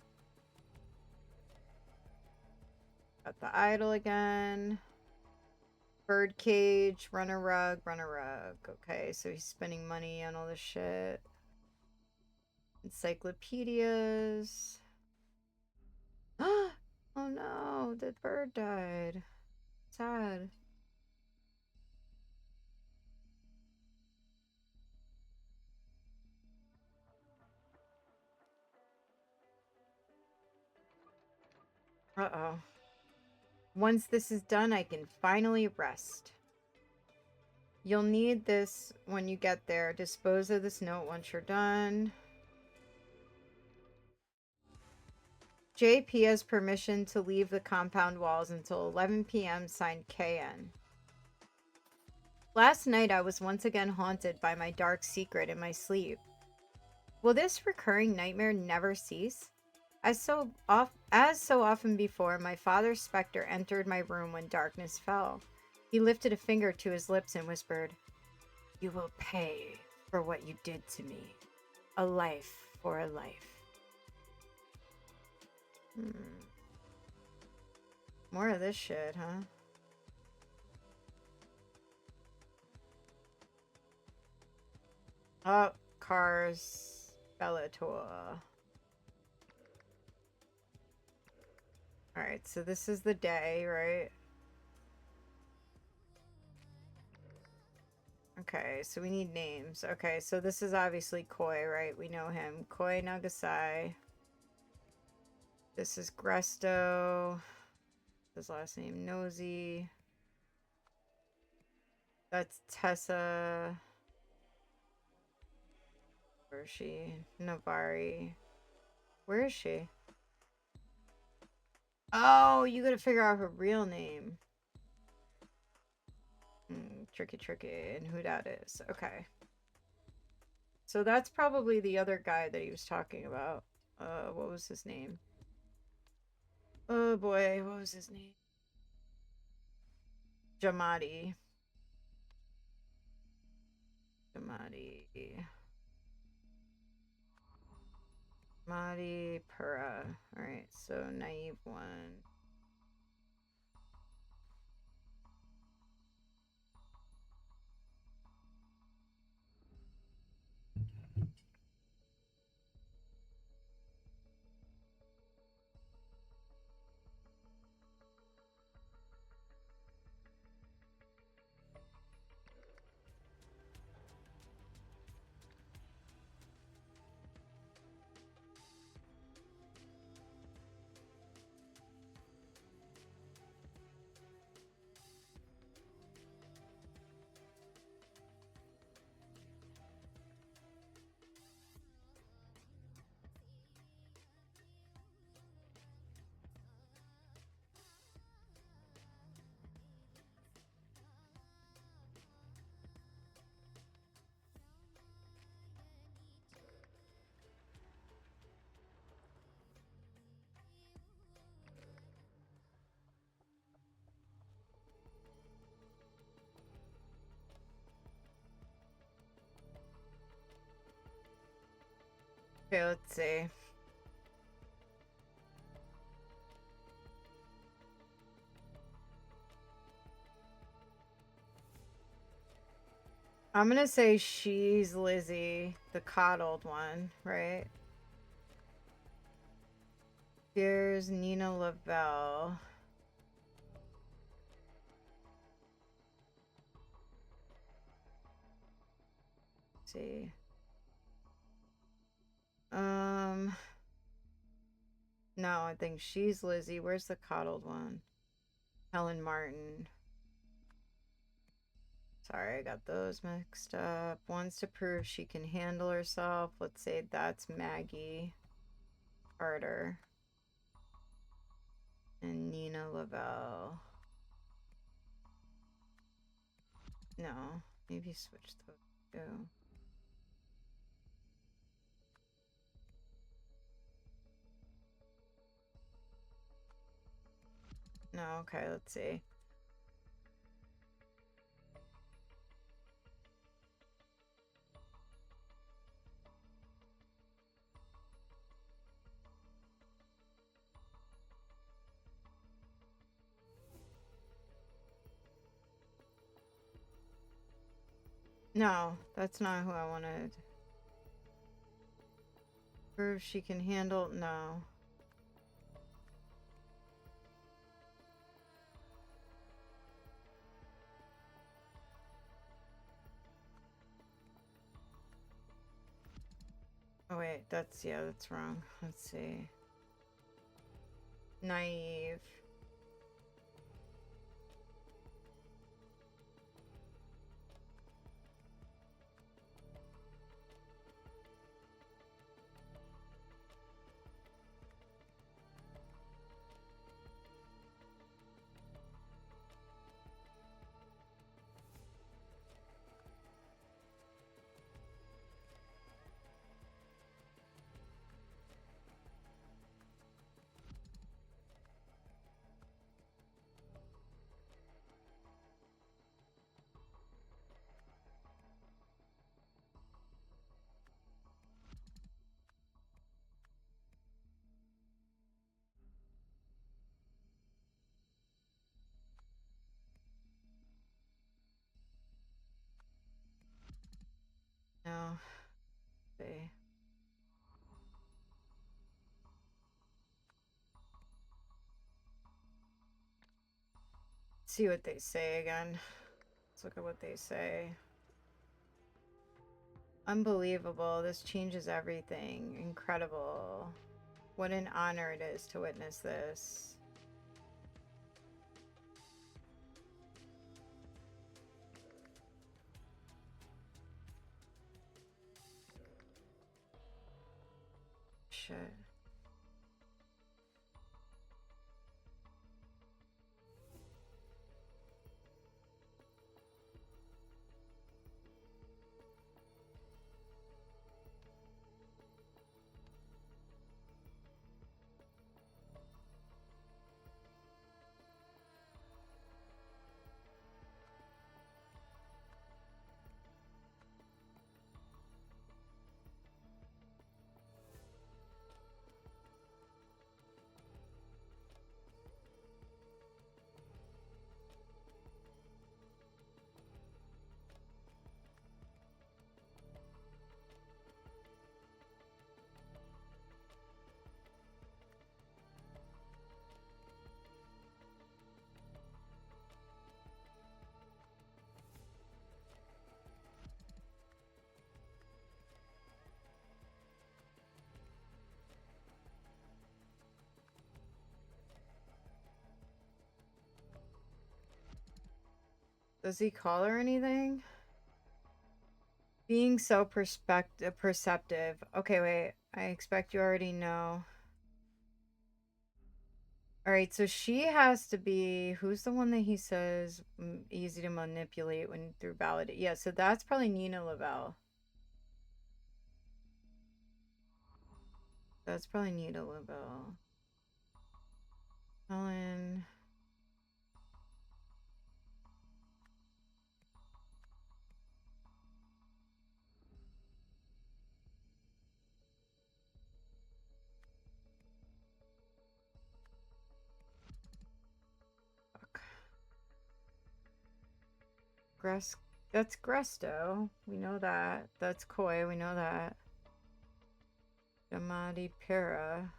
Got the idol again. Birdcage, run a rug, run a rug. Okay, so he's spending money on all this shit. Encyclopedias. Oh no, the bird died. Sad. Uh-oh. Once this is done, I can finally rest. You'll need this when you get there. Dispose of this note once you're done. JP has permission to leave the compound walls until 11 p.m. Signed KN. Last night I was once again haunted by my dark secret in my sleep. Will this recurring nightmare never cease? As so often before, my father's specter entered my room when darkness fell. He lifted a finger to his lips and whispered, "You will pay for what you did to me. A life for a life." More of this shit, huh? Oh, cars. Bellator. Alright, so this is the day, right? Okay, so we need names. Okay, so this is obviously Koi, right? We know him. Koi Nagasai. This is Gresto. His last name, Nosy. That's Tessa. Where is she? Navari. Where is she? Oh, you gotta figure out her real name. Tricky. And who that is. Okay. So that's probably the other guy that he was talking about. What was his name? Oh boy, what was his name? Jamadi. Madi Pura. Alright, so naive one. Okay, let's see. I'm gonna say she's Lizzie, the coddled one, right? Here's Nina Lavelle. Let's see. No, I think she's Lizzie. Where's the coddled one? Helen Martin. Sorry, I got those mixed up. Wants to prove she can handle herself. Let's say that's Maggie Carter. And Nina Lavelle. No, maybe switch those two. No, okay, let's see. No, that's not who I wanted. Prove she can handle. No. Oh wait, that's wrong. Let's see. Naive. See. See what they say again. Let's look at what they say. Unbelievable. This changes everything. Incredible. What an honor it is to witness this. Shit. Does he call her anything? Being so perceptive. Okay, wait. I expect you already know. Alright, so she has to be... Who's the one that he says easy to manipulate when through validate? Yeah, so that's probably Nina Lavelle. That's probably Nina Lavelle. Helen... Gress... That's Gresto. We know that. That's Koi. We know that. Damadi Pera.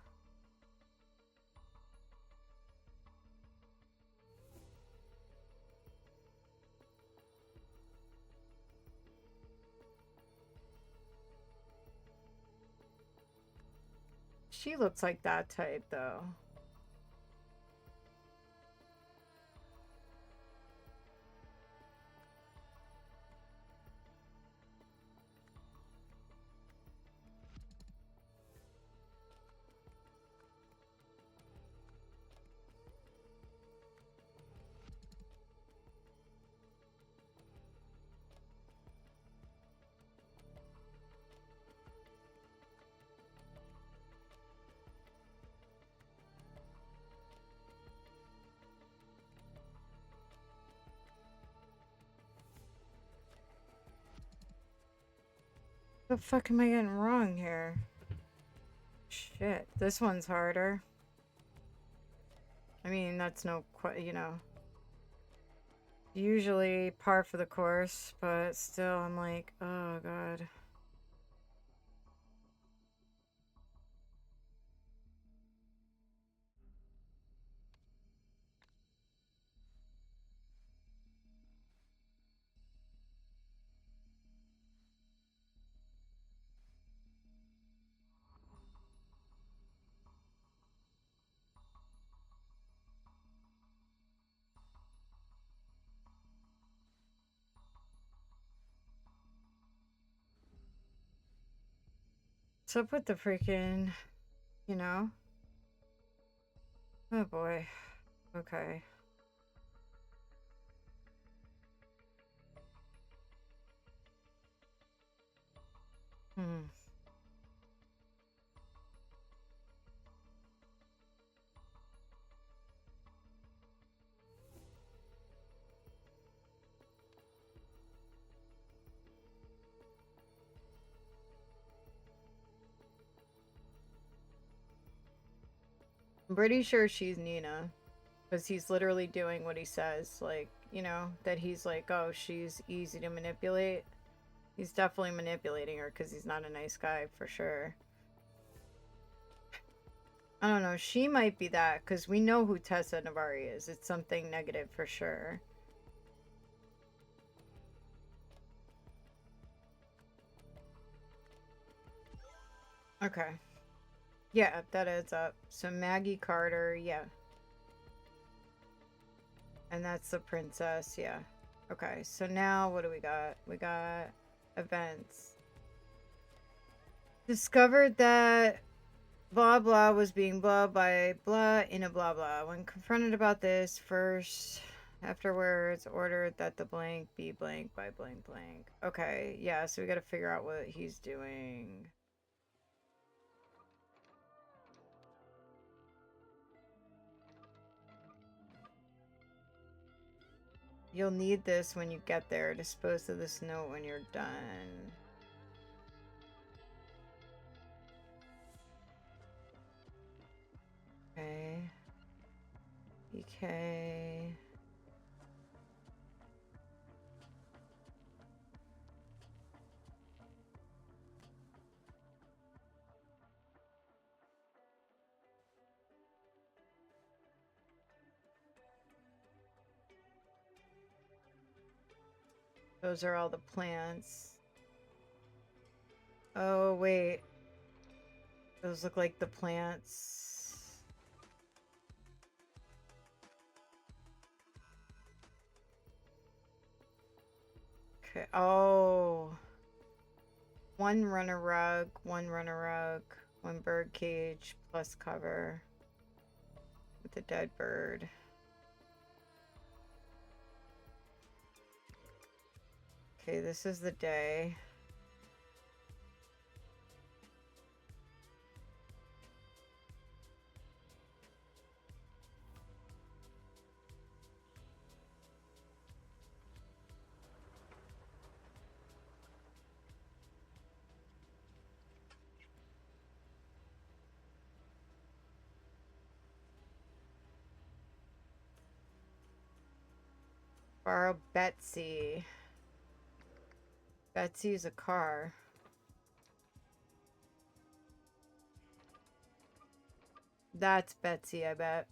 She looks like that type, though. What the fuck am I getting wrong here? Shit, this one's harder. I mean, that's no, you know, usually par for the course, but still, I'm like, oh god. What's up with the freaking, you know? Oh boy. Okay. Hmm. I'm pretty sure she's Nina. Because he's literally doing what he says. Like, you know, that he's like, oh, she's easy to manipulate. He's definitely manipulating her because he's not a nice guy for sure. I don't know. She might be that because we know who Tessa Navari is. It's something negative for sure. Okay. Yeah, that adds up. So Maggie Carter, yeah. And that's the princess, yeah. Okay, so now what do we got? We got events. Discovered that blah blah was being blah by blah in a blah blah. When confronted about this, first afterwards ordered that the blank be blank by blank blank. Okay, yeah, so we gotta figure out what he's doing. You'll need this when you get there. Dispose of this note when you're done. Okay. EK. Those are all the plants. Oh, wait. Those look like the plants. Okay. Oh. One runner rug, one bird cage plus cover with a dead bird. Okay, this is the day. Borrow Betsy. Betsy's a car. That's Betsy, I bet.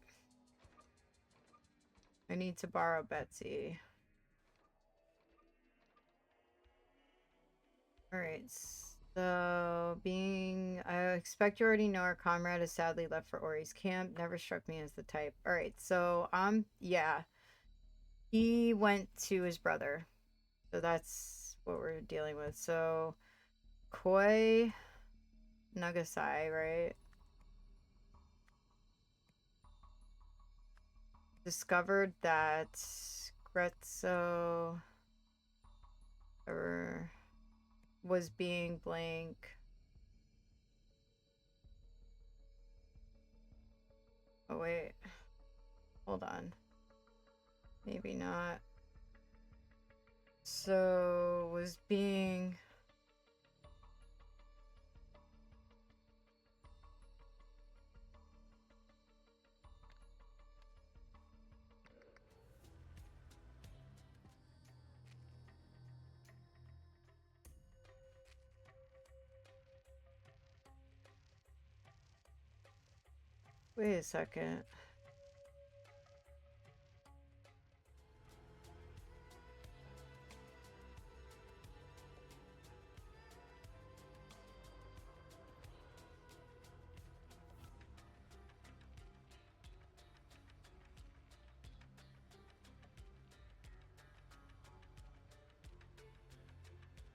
I need to borrow Betsy. Alright, so I expect you already know our comrade has sadly left for Ori's camp. Never struck me as the type. Alright, so, yeah. He went to his brother. So that's what we're dealing with. So, Koi Nagasai, right? Discovered that Grezzo was being blank. Oh, wait. Hold on. Maybe not. So, was being... Wait a second.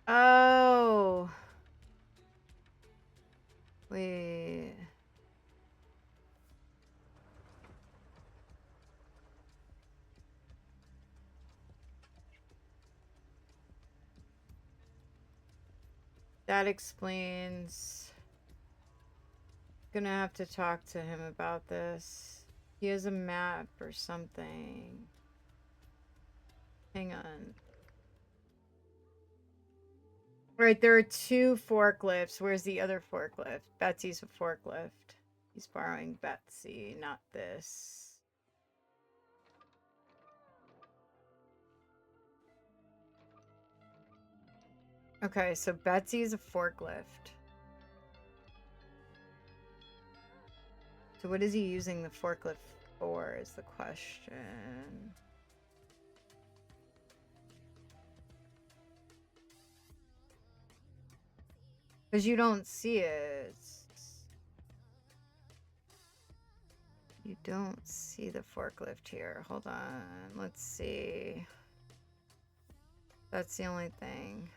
Oh! Wait. That explains... Gonna have to talk to him about this. He has a map or something. Hang on. Right, there are two forklifts. Where's the other forklift? Betsy's a forklift. He's borrowing Betsy, not this. Okay, so Betsy's a forklift. So what is he using the forklift for is the question. Because you don't see it. You don't see the forklift here. Hold on. Let's see. That's the only thing.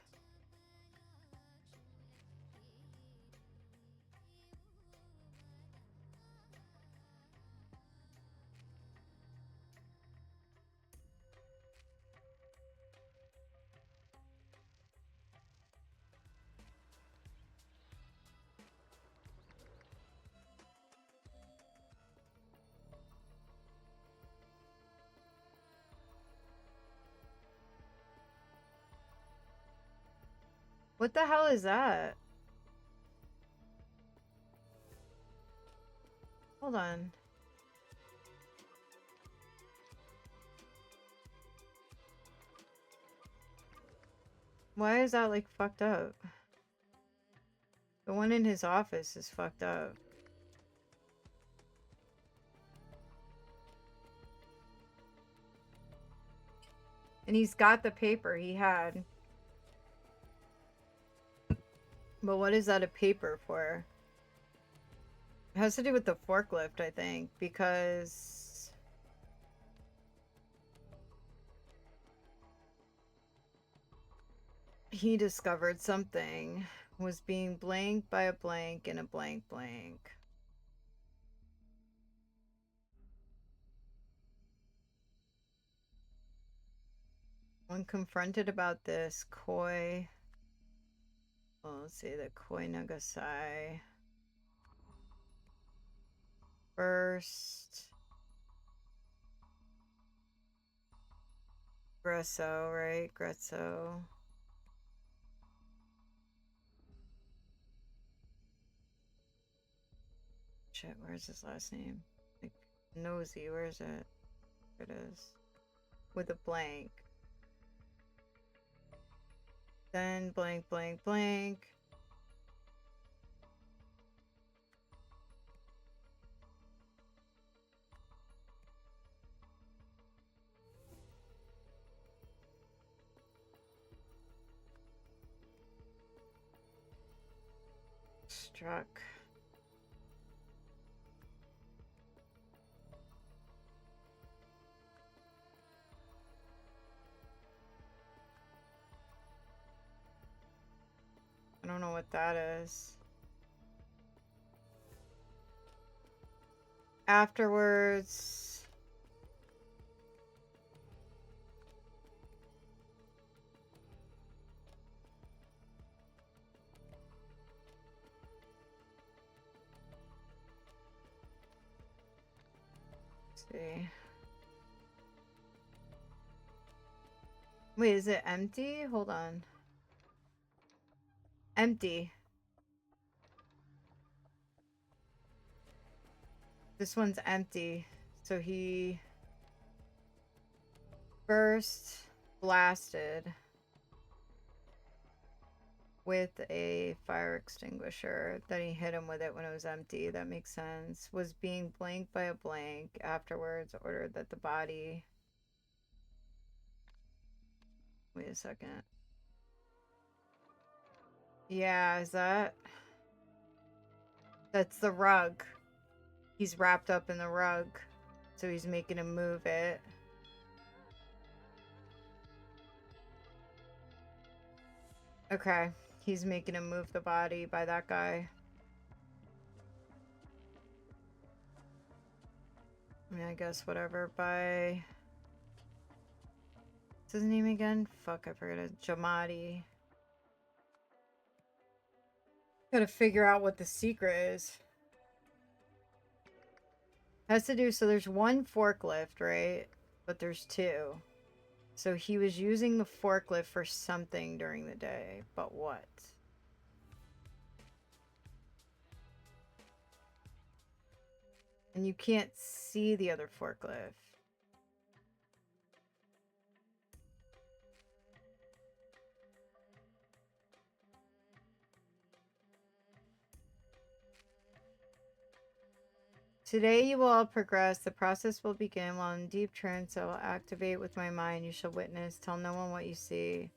What the hell is that? Hold on. Why is that like fucked up? The one in his office is fucked up. And he's got the paper he had. But what is that a paper for? It has to do with the forklift, I think, because he discovered something was being blanked by a blank and a blank blank. When confronted about this, Koi... Well, let's see, the Koi Nagasai. First... Gresso, right? Gresso. Shit, where's his last name? Like, Nosy, where is it? There it is. With a blank. Then blank, blank, blank. Struck. I don't know what that is. Afterwards... Let's see. Wait, is it empty? Hold on. Empty. This one's empty. So he first blasted with a fire extinguisher. Then he hit him with it when it was empty. That makes sense. Was being blanked by a blank. Afterwards, ordered that the body... Wait a second. Yeah, is that... That's the rug. He's wrapped up in the rug. So he's making him move it. Okay. He's making him move the body by that guy. I mean, I guess whatever. By... What's his name again? Fuck, I forgot it. Jamadi. Gotta figure out what the secret is. Has to do, so there's one forklift, right? But there's two. So he was using the forklift for something during the day, but what? And you can't see the other forklift. Today you will all progress. The process will begin while in deep trance. I will activate with my mind. You shall witness. Tell no one what you see.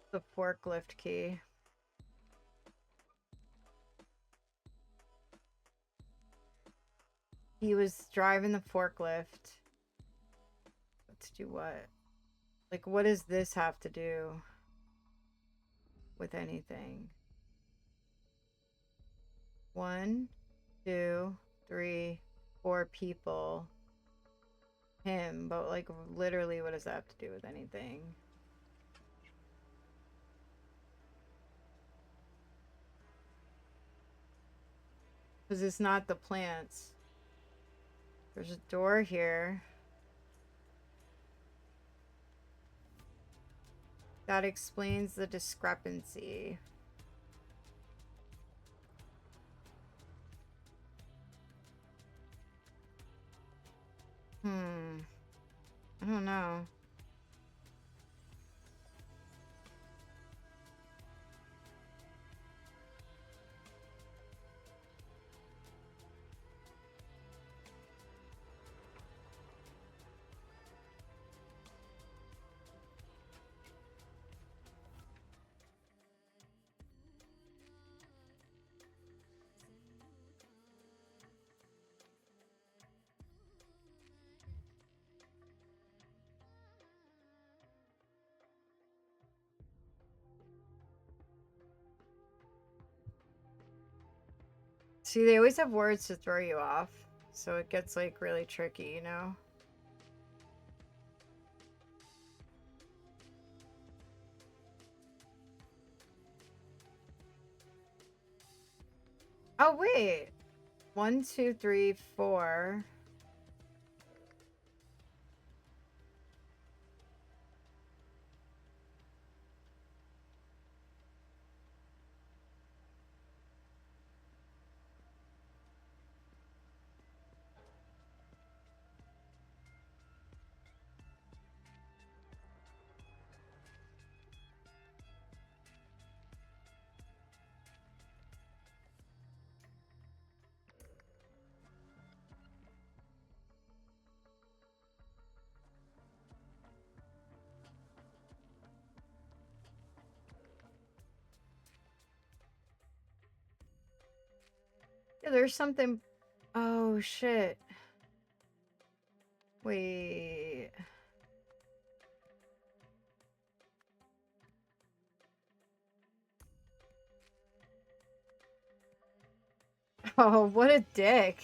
The forklift key. He was driving the forklift. To do what? Like, what does this have to do with anything? 1, 2, 3, 4 people. Him, but like, literally, what does that have to do with anything? Because it's not the plants. There's a door here. That explains the discrepancy. I don't know. See, they always have words to throw you off, so it gets like really tricky, you know? Oh, wait. 1, 2, 3, 4. Yeah, there's something. Oh, shit. Wait. Oh, what a dick.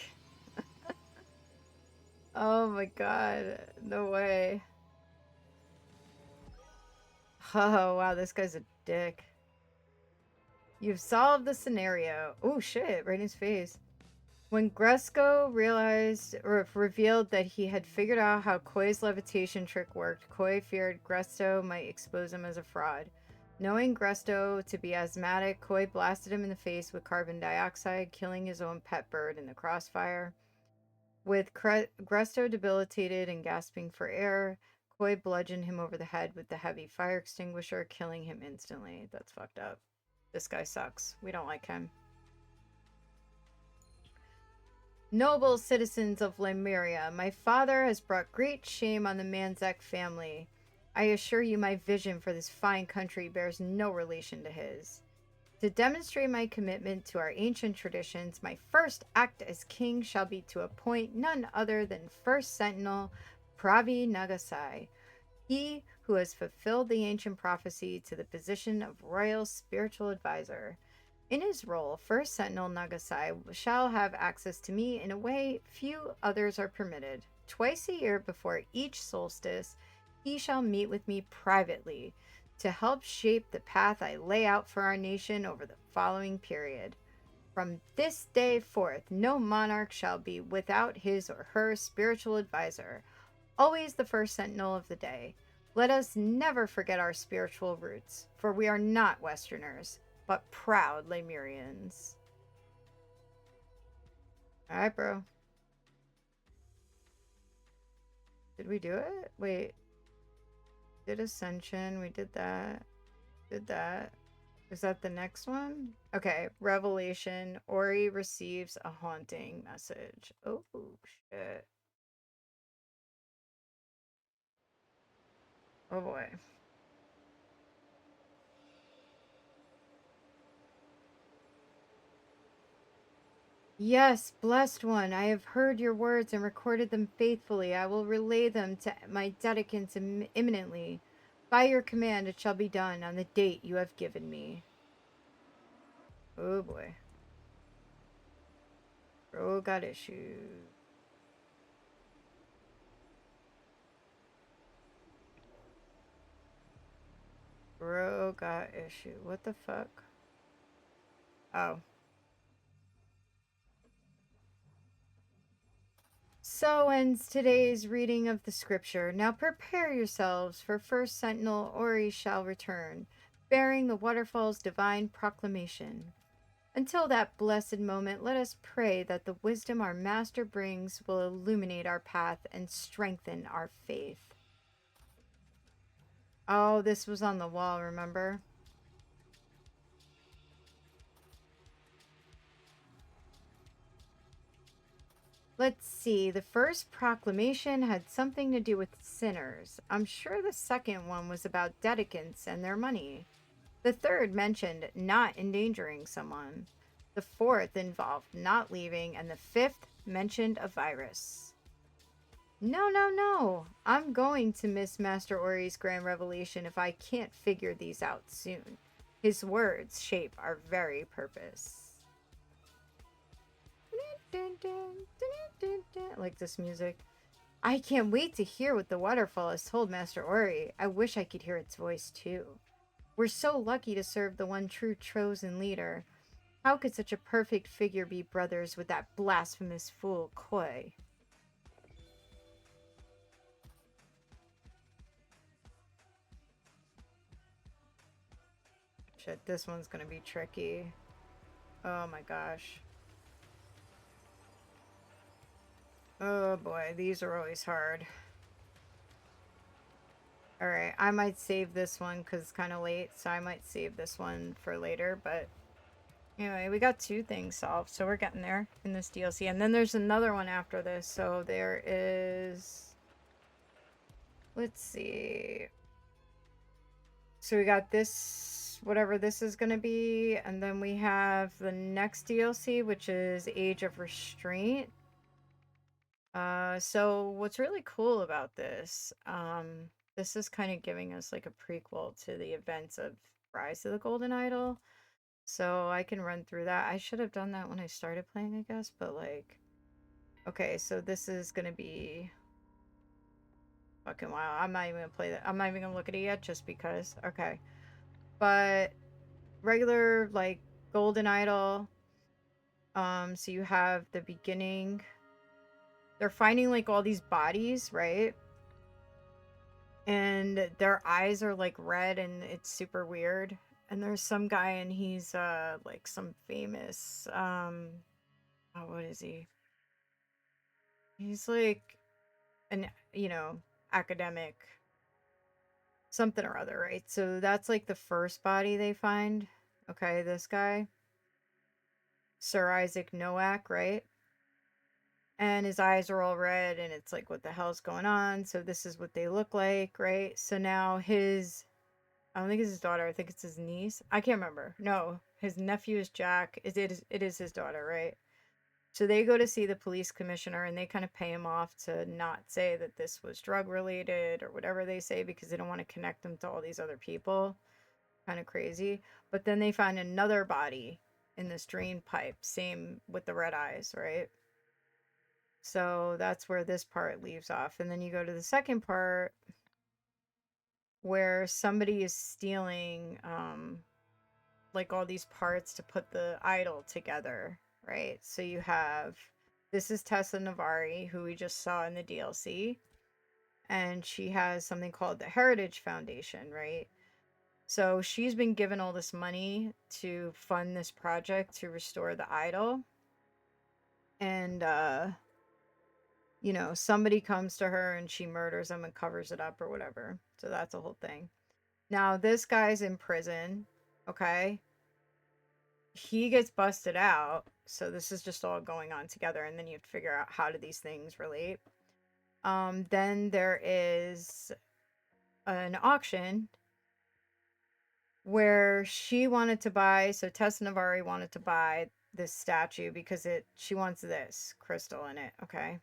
Oh my god. No way. Oh, wow, this guy's a dick. You've solved the scenario. Oh, shit, right in his face. When Gresco realized or revealed that he had figured out how Koi's levitation trick worked, Koi feared Gresto might expose him as a fraud. Knowing Gresto to be asthmatic, Koi blasted him in the face with carbon dioxide, killing his own pet bird in the crossfire. With Gresto debilitated and gasping for air, Koi bludgeoned him over the head with the heavy fire extinguisher, killing him instantly. That's fucked up. This guy sucks. We don't like him. Noble citizens of Lemuria, my father has brought great shame on the Manzek family. I assure you my vision for this fine country bears no relation to his. To demonstrate my commitment to our ancient traditions, my first act as king shall be to appoint none other than First Sentinel Pravi Nagasai, he who has fulfilled the ancient prophecy to the position of royal spiritual advisor. In his role, First Sentinel Nagasai shall have access to me in a way few others are permitted. Twice a year before each solstice, he shall meet with me privately to help shape the path I lay out for our nation over the following period. From this day forth, no monarch shall be without his or her spiritual advisor, always the first sentinel of the day. Let us never forget our spiritual roots, for we are not Westerners, but proud Lemurians. All right, bro. Did we do it? Wait, did Ascension. We did that. Did that. Is that the next one? Okay, Revelation. Ori receives a haunting message. Oh, shit. Oh, boy. Yes, blessed one, I have heard your words and recorded them faithfully. I will relay them to my dedicants imminently. By your command, it shall be done on the date you have given me. Oh boy. Bro got issues. Bro got issue. What the fuck? Oh. So ends today's reading of the scripture. Now prepare yourselves, for first sentinel Ori shall return, bearing the waterfall's divine proclamation. Until that blessed moment, let us pray that the wisdom our Master brings will illuminate our path and strengthen our faith. Oh, this was on the wall, remember? Let's see. The first proclamation had something to do with sinners. I'm sure the second one was about dedicants and their money. The third mentioned not endangering someone. The fourth involved not leaving, and the fifth mentioned a virus. No, no, no. I'm going to miss Master Ori's grand revelation if I can't figure these out soon. His words shape our very purpose. Like this music. I can't wait to hear what the waterfall has told Master Ori. I wish I could hear its voice too. We're so lucky to serve the one true chosen leader. How could such a perfect figure be brothers with that blasphemous fool Koi? Shit, this one's gonna be tricky. Oh my gosh. Oh boy, these are always hard. Alright, I might save this one because it's kind of late, so I might save this one for later, but anyway, we got two things solved, so we're getting there in this DLC. And then there's another one after this, so there is... Let's see... So we got this, whatever this is going to be, and then we have the next DLC, which is Age of Restraint. So what's really cool about this, this is kind of giving us like a prequel to the events of Rise of the Golden Idol. So I can run through that. I should have done that when I started playing, I guess, but like, okay, so this is gonna be fucking wow. I'm not even gonna play that. I'm not even gonna look at it yet just because. Okay. But regular like Golden Idol, so you have the beginning. They're finding like all these bodies, right? And their eyes are like red and it's super weird. And there's some guy and he's like some famous oh, what is he? He's like an academic something or other, right? So that's like the first body they find. Okay, this guy, Sir Isaac Nowak, right? And his eyes are all red and it's like what the hell's going on? So this is what they look like, right? So now his I don't think it's his daughter, I think it's his niece. I can't remember. No, his nephew is Jack. It is his daughter, right? So they go to see the police commissioner and they kind of pay him off to not say that this was drug related or whatever they say because they don't want to connect them to all these other people. Kind of crazy. But then they find another body in this drain pipe. Same with the red eyes, right? So that's where this part leaves off. And then you go to the second part where somebody is stealing like all these parts to put the idol together, right? So you have this is Tessa Navari, who we just saw in the DLC, and she has something called the Heritage Foundation, right? So she's been given all this money to fund this project to restore the idol. And somebody comes to her and she murders him and covers it up or whatever. So that's a whole thing. Now this guy's in prison, okay? He gets busted out. So this is just all going on together, and then you have to figure out how do these things relate. Then there is an auction where she wanted to buy, so Tessa Navari wanted to buy this statue because she wants this crystal in it, okay?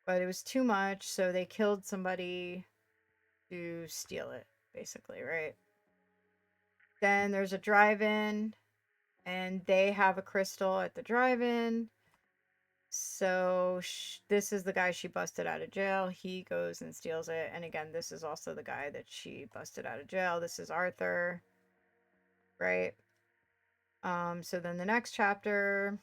But it was too much, so they killed somebody to steal it, basically, right? Then there's a drive-in, and they have a crystal at the drive-in. So this is the guy she busted out of jail. He goes and steals it. And again, this is also the guy that she busted out of jail. This is Arthur, right? So then the next chapter,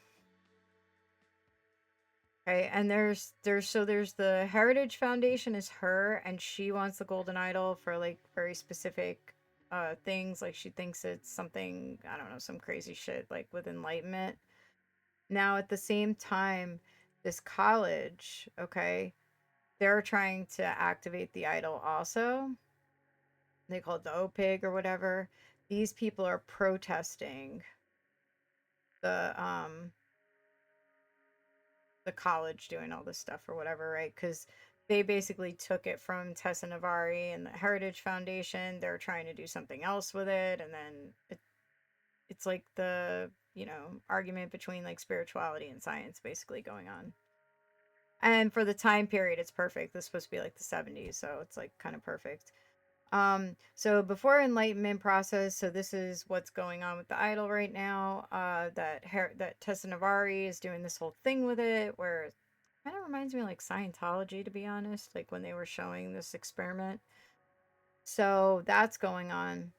okay, and there's the Heritage Foundation is her, and she wants the golden idol for like very specific things. Like she thinks it's something, I don't know, some crazy shit like with enlightenment. Now at the same time, this college, okay, they're trying to activate the idol also. They call it the OPIG or whatever. These people are protesting the the college doing all this stuff or whatever, right? Because they basically took it from Tessa Navari and the Heritage Foundation. They're trying to do something else with it, and then it's like the argument between like spirituality and science basically going on. And for the time period, it's perfect. This is supposed to be like the 70s, so it's like kind of perfect. So before enlightenment process, so this is what's going on with the idol right now. That Tessa Navari is doing this whole thing with it, where it kind of reminds me of like Scientology, to be honest, like when they were showing this experiment. So that's going on.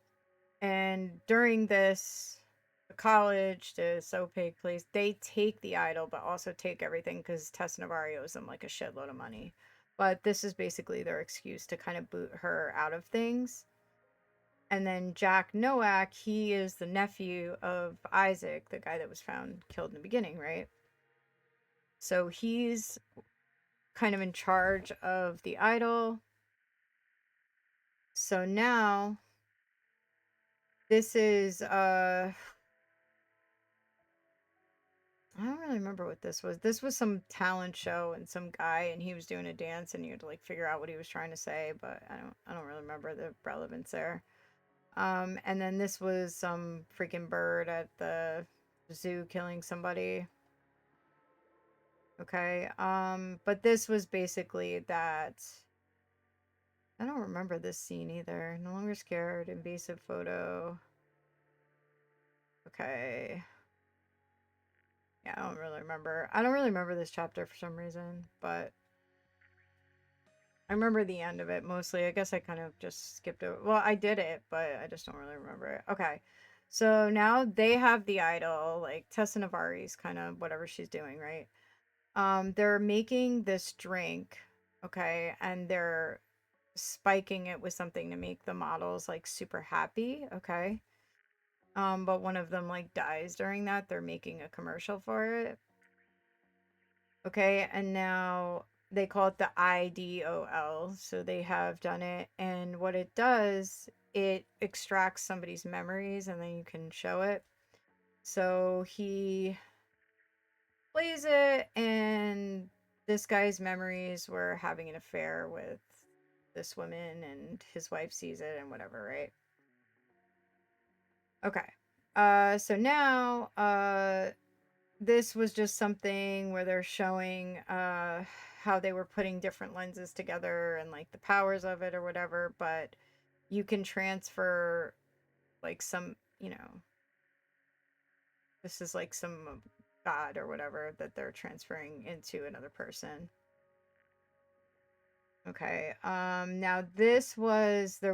And during this, the college, the Sopig place, they take the idol, but also take everything because Tess Navari owes them like a shitload of money. But this is basically their excuse to kind of boot her out of things. And then Jack Nowak, he is the nephew of Isaac, the guy that was found killed in the beginning, right? So he's kind of in charge of the idol. So now this is I don't really remember what this was. This was some talent show and some guy and he was doing a dance and you had to like figure out what he was trying to say, but I don't really remember the relevance there. And then this was some freaking bird at the zoo killing somebody. Okay. But this was basically that I don't remember this scene either. No longer scared, invasive photo. Okay. Yeah, I don't really remember. I don't really remember this chapter for some reason, but I remember the end of it mostly. I guess I kind of just skipped it. Well, I did it, but I just don't really remember it. Okay. So now they have the idol, like Tessa Navari's kind of whatever she's doing, right? They're making this drink, okay, and they're spiking it with something to make the models like super happy, okay? But one of them like dies during that. They're making a commercial for it. Okay, and now they call it the IDOL. So they have done it, and what it does, it extracts somebody's memories and then you can show it. So he plays it, and this guy's memories were having an affair with this woman, and his wife sees it and whatever, right? Okay. So now, this was just something where they're showing how they were putting different lenses together and like the powers of it or whatever, but you can transfer like some This is like some god or whatever that they're transferring into another person. Okay. Now there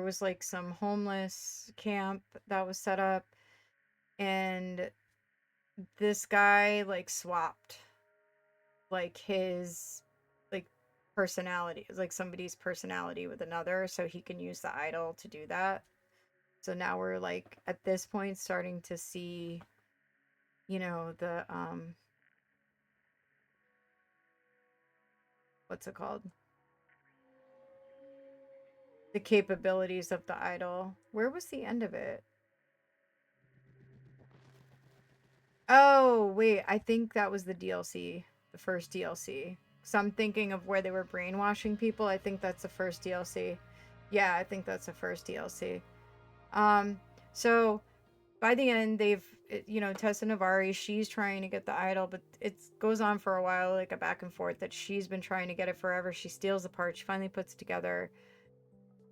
was like some homeless camp that was set up, and this guy like swapped like his like personality, like somebody's personality with another, so he can use the idol to do that. So now we're like at this point starting to see, the what's it called? The capabilities of the idol. Where was the end of it? Oh, wait, I think that was the DLC, the first DLC. So I'm thinking of where they were brainwashing people. I think that's the first DLC. Yeah, I think that's the first DLC. Um, so by the end, Tessa Navari, she's trying to get the idol, but it goes on for a while, like a back and forth that she's been trying to get it forever. She steals the part. She finally puts it together.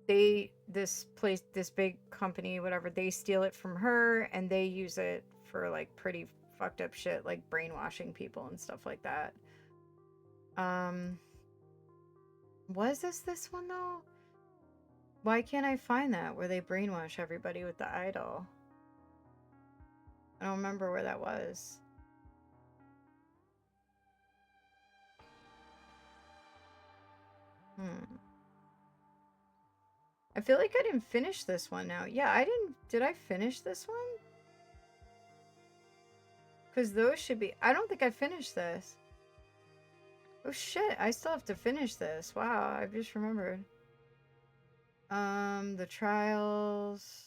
This big company, whatever, they steal it from her and they use it for like pretty fucked up shit, like brainwashing people and stuff like that. Um, was this one though? Why can't I find that where they brainwash everybody with the idol? I don't remember where that was. I feel like I didn't finish this one now. Yeah, I didn't. Did I finish this one? Because those should be. I don't think I finished this. Oh shit, I still have to finish this. Wow, I just remembered. The trials.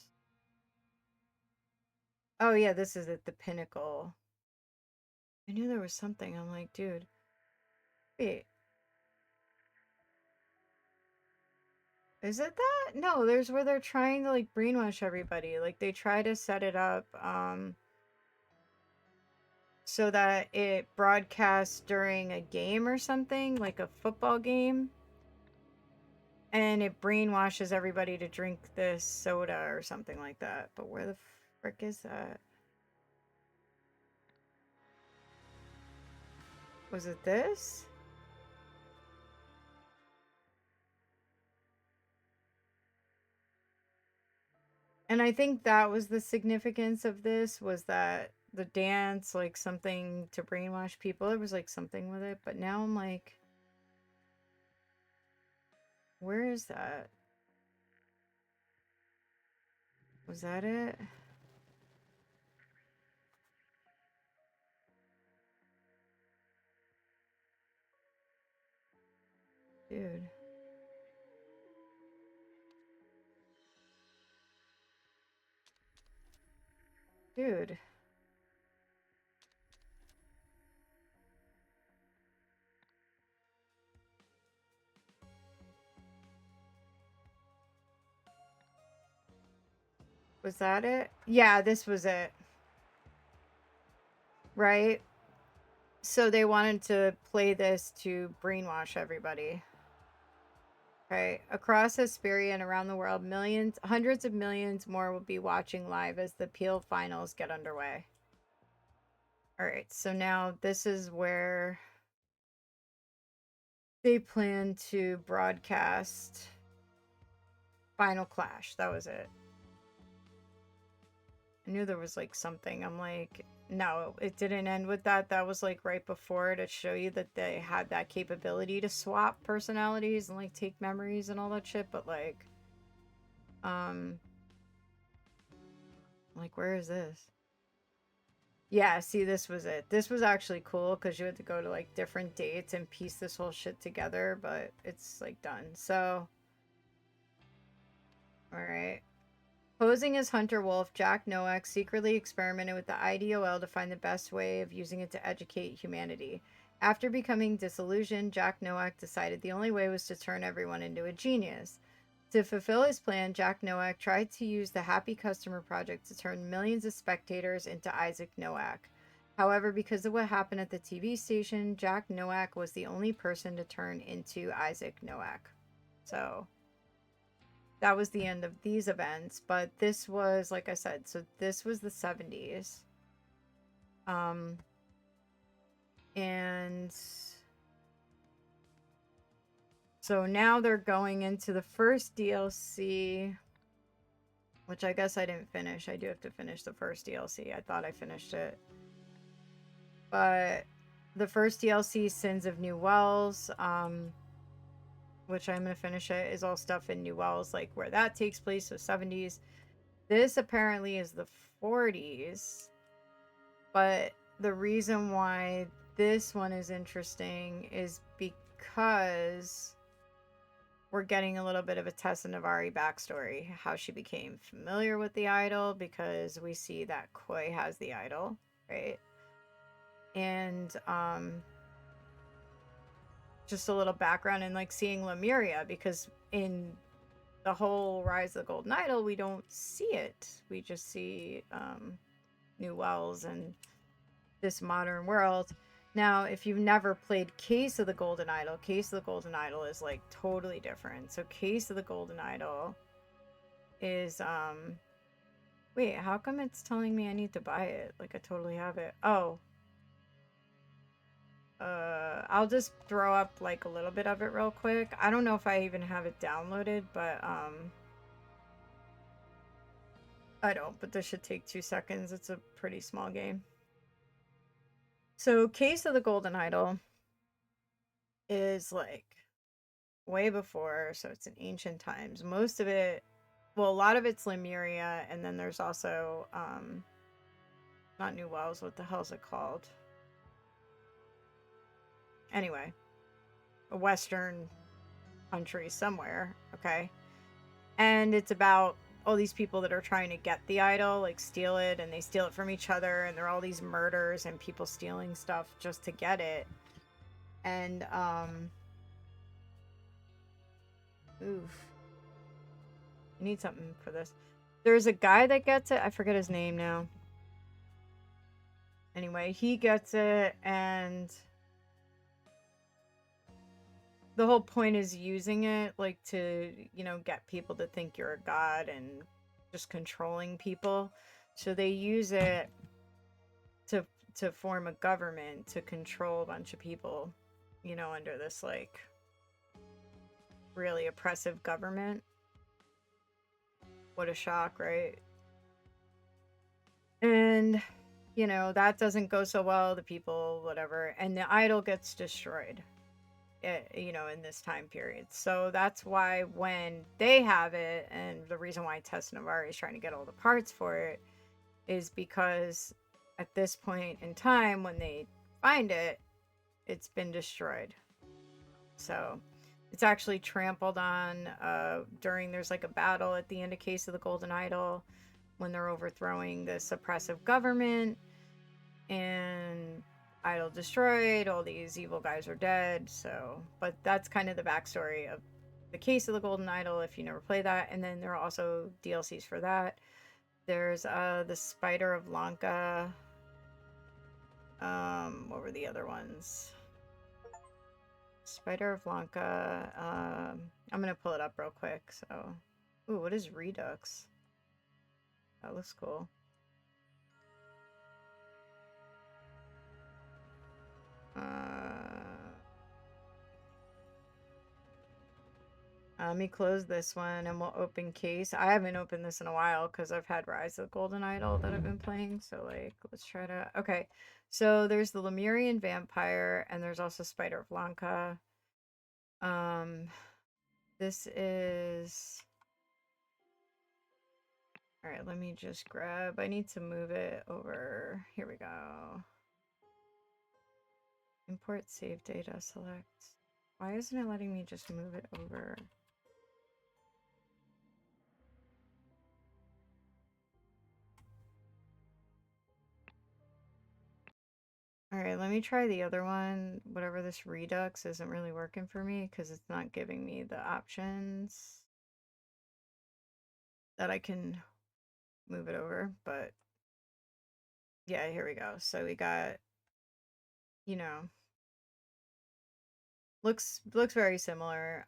Oh yeah, this is at the pinnacle. I knew there was something. I'm like, dude. Wait. Is it that? No, there's where they're trying to like brainwash everybody. Like they try to set it up so that it broadcasts during a game or something, like a football game. And it brainwashes everybody to drink this soda or something like that. But where the frick is that? Was it this? And I think that was the significance of this, was that the dance, like something to brainwash people. There was like something with it, but now I'm like, where is that? Was that it? Dude. Dude. Was that it? Yeah, this was it. Right? So they wanted to play this to brainwash everybody. Okay. Across Hesperia and around the world, millions, hundreds of millions more will be watching live as the Peel finals get underway. All right. So now this is where they plan to broadcast Final Clash. That was it. I knew there was like something. I'm like, no, it didn't end with that. That was like right before, to show you that they had that capability to swap personalities and like take memories and all that shit. But like, where is this? Yeah, see, this was it. This was actually cool because you had to go to like different dates and piece this whole shit together, but it's like done. So, all right. Posing as Hunter Wolf, Jack Nowak secretly experimented with the IDOL to find the best way of using it to educate humanity. After becoming disillusioned, Jack Nowak decided the only way was to turn everyone into a genius. To fulfill his plan, Jack Nowak tried to use the Happy Customer Project to turn millions of spectators into Isaac Nowak. However, because of what happened at the TV station, Jack Nowak was the only person to turn into Isaac Nowak. So that was the end of these events. But this was, like I said, so this was the 70s. And so now they're going into the first DLC, which I guess I didn't finish. I do have to finish the first DLC. I thought I finished it. But the first DLC, Sins of New Wells, which I'm going to finish it, is all stuff in New Wells, like where that takes place, so 70s. This apparently is the 40s. But the reason why this one is interesting is because we're getting a little bit of a Tessa Navari backstory, how she became familiar with the idol, because we see that Koi has the idol, right? And just a little background and like seeing Lemuria, because in the whole Rise of the Golden Idol, we don't see it. We just see New Wells and this modern world. Now, if you've never played Case of the Golden Idol, Case of the Golden Idol is like totally different. So Case of the Golden Idol is wait, how come it's telling me I need to buy it? Like I totally have it. Oh. I'll just throw up like a little bit of it real quick. I don't know if I even have it downloaded, but I don't, but this should take 2 seconds. It's a pretty small game. So Case of the Golden Idol is like way before, so it's in ancient times. Most of it, well, a lot of it's Lemuria, and then there's also not New Wells, what the hell is it called? Anyway, a western country somewhere, okay? And it's about all these people that are trying to get the idol, like steal it, and they steal it from each other, and there are all these murders and people stealing stuff just to get it. And oof, I need something for this. There's a guy that gets it. I forget his name now. Anyway, he gets it, and the whole point is using it like to, you know, get people to think you're a god and just controlling people. So they use it to form a government to control a bunch of people, you know, under this like really oppressive government. What a shock, right? And you know, that doesn't go so well, the people, whatever, and the idol gets destroyed, you know, in this time period. So that's why when they have it, and the reason why Tess Navari is trying to get all the parts for it is because at this point in time, when they find it, it's been destroyed. So it's actually trampled on during, there's like a battle at the end of Case of the Golden Idol when they're overthrowing this oppressive government, and idol destroyed, all these evil guys are dead. So, but that's kind of the backstory of the Case of the Golden Idol if you never play that. And then there are also DLCs for that. There's the Spider of Lanka. What were the other ones? Spider of Lanka. I'm gonna pull it up real quick. So, ooh, what is Redux? That looks cool. Let me close this one and we'll open Case. I haven't opened this in a while because I've had Rise of the Golden Idol that I've been playing. So like, let's try to, okay. So there's the Lemurian Vampire and there's also Spider of Lanka. This is, all right, let me just grab, I need to move it over. Here we go. Import save data, select. Why isn't it letting me just move it over? All right, let me try the other one. Whatever this Redux isn't really working for me because it's not giving me the options that I can move it over. But yeah, here we go. So we got, you know, looks very similar.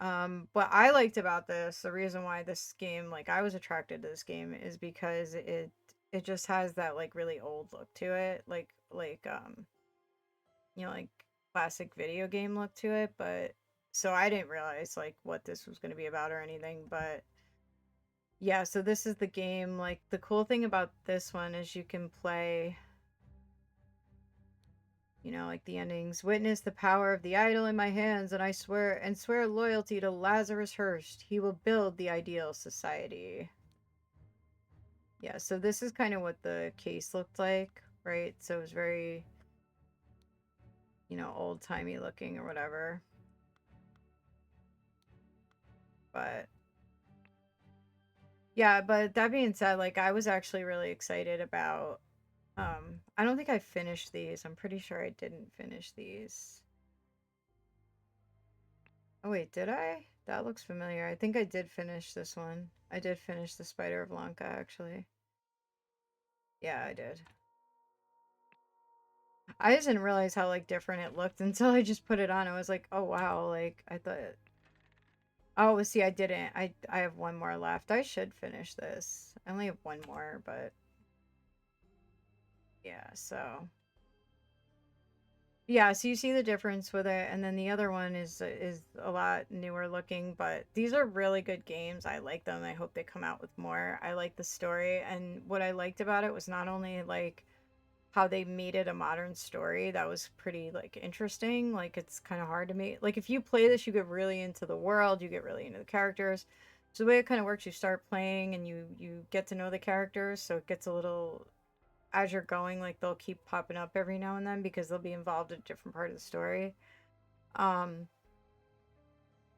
What I liked about this, the reason why this game, like I was attracted to this game, is because it just has that like really old look to it. Like like classic video game look to it, but so I didn't realize like what this was going to be about or anything, but yeah, so this is the game. Like the cool thing about this one is you can play, like the endings. Witness the power of the idol in my hands, and I swear loyalty to Lazarus Hearst. He will build the ideal society. Yeah, so this is kind of what the case looked like, right? So it was very, old-timey looking or whatever. But yeah, but that being said, like I was actually really excited about I don't think I finished these. I'm pretty sure I didn't finish these. Oh wait, did I? That looks familiar. I think I did finish this one. I did finish the Spider of Lanka actually. Yeah, I did. I just didn't realize how like different it looked until I just put it on. I was like, oh wow, like I thought. Oh, see, I didn't. I have one more left. I should finish this. I only have one more, but yeah, so yeah, so you see the difference with it, and then the other one is a lot newer looking, but these are really good games. I like them. I hope they come out with more. I like the story, and what I liked about it was not only like how they made it a modern story that was pretty like interesting. Like it's kind of hard to make. Like if you play this, you get really into the world, you get really into the characters. So the way it kind of works, you start playing and you get to know the characters, so it gets a little as you're going, like they'll keep popping up every now and then because they'll be involved in a different part of the story. Um,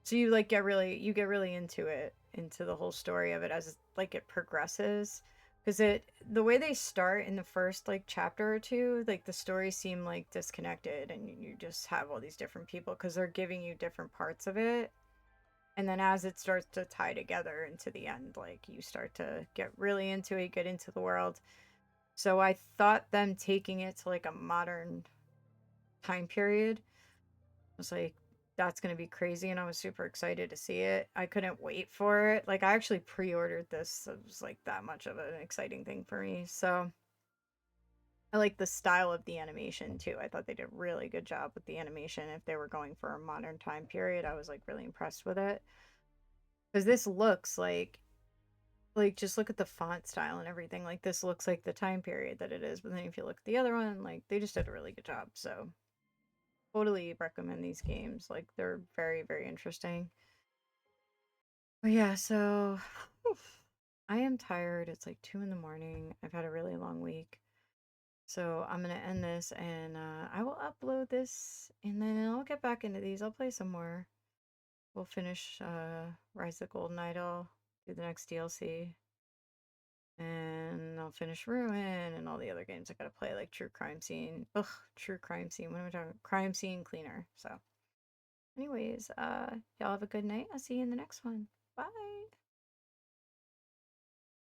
so you like get really into it, into the whole story of it as like it progresses. Because the way they start in the first like chapter or two, like the stories seem like disconnected, and you just have all these different people because they're giving you different parts of it. And then as it starts to tie together into the end, like you start to get really into it, get into the world. So I thought them taking it to like a modern time period was like, that's going to be crazy. And I was super excited to see it. I couldn't wait for it. Like, I actually pre ordered this. So it was like that much of an exciting thing for me. So I like the style of the animation too. I thought they did a really good job with the animation. If they were going for a modern time period, I was like really impressed with it. Because this looks like just look at the font style and everything. Like this looks like the time period that it is. But then if you look at the other one, like they just did a really good job. So totally recommend these games. Like they're very, very interesting. But yeah, so I am tired. It's like 2 in the morning. I've had a really long week. So I'm gonna end this and I will upload this and then I'll get back into these. I'll play some more. We'll finish Rise of the Golden Idol, do the next DLC. And I'll finish Ruin and all the other games I gotta play, like True Crime Scene. Ugh, True Crime Scene. What am I talking about? Crime Scene Cleaner. So, anyways, y'all have a good night. I'll see you in the next one. Bye.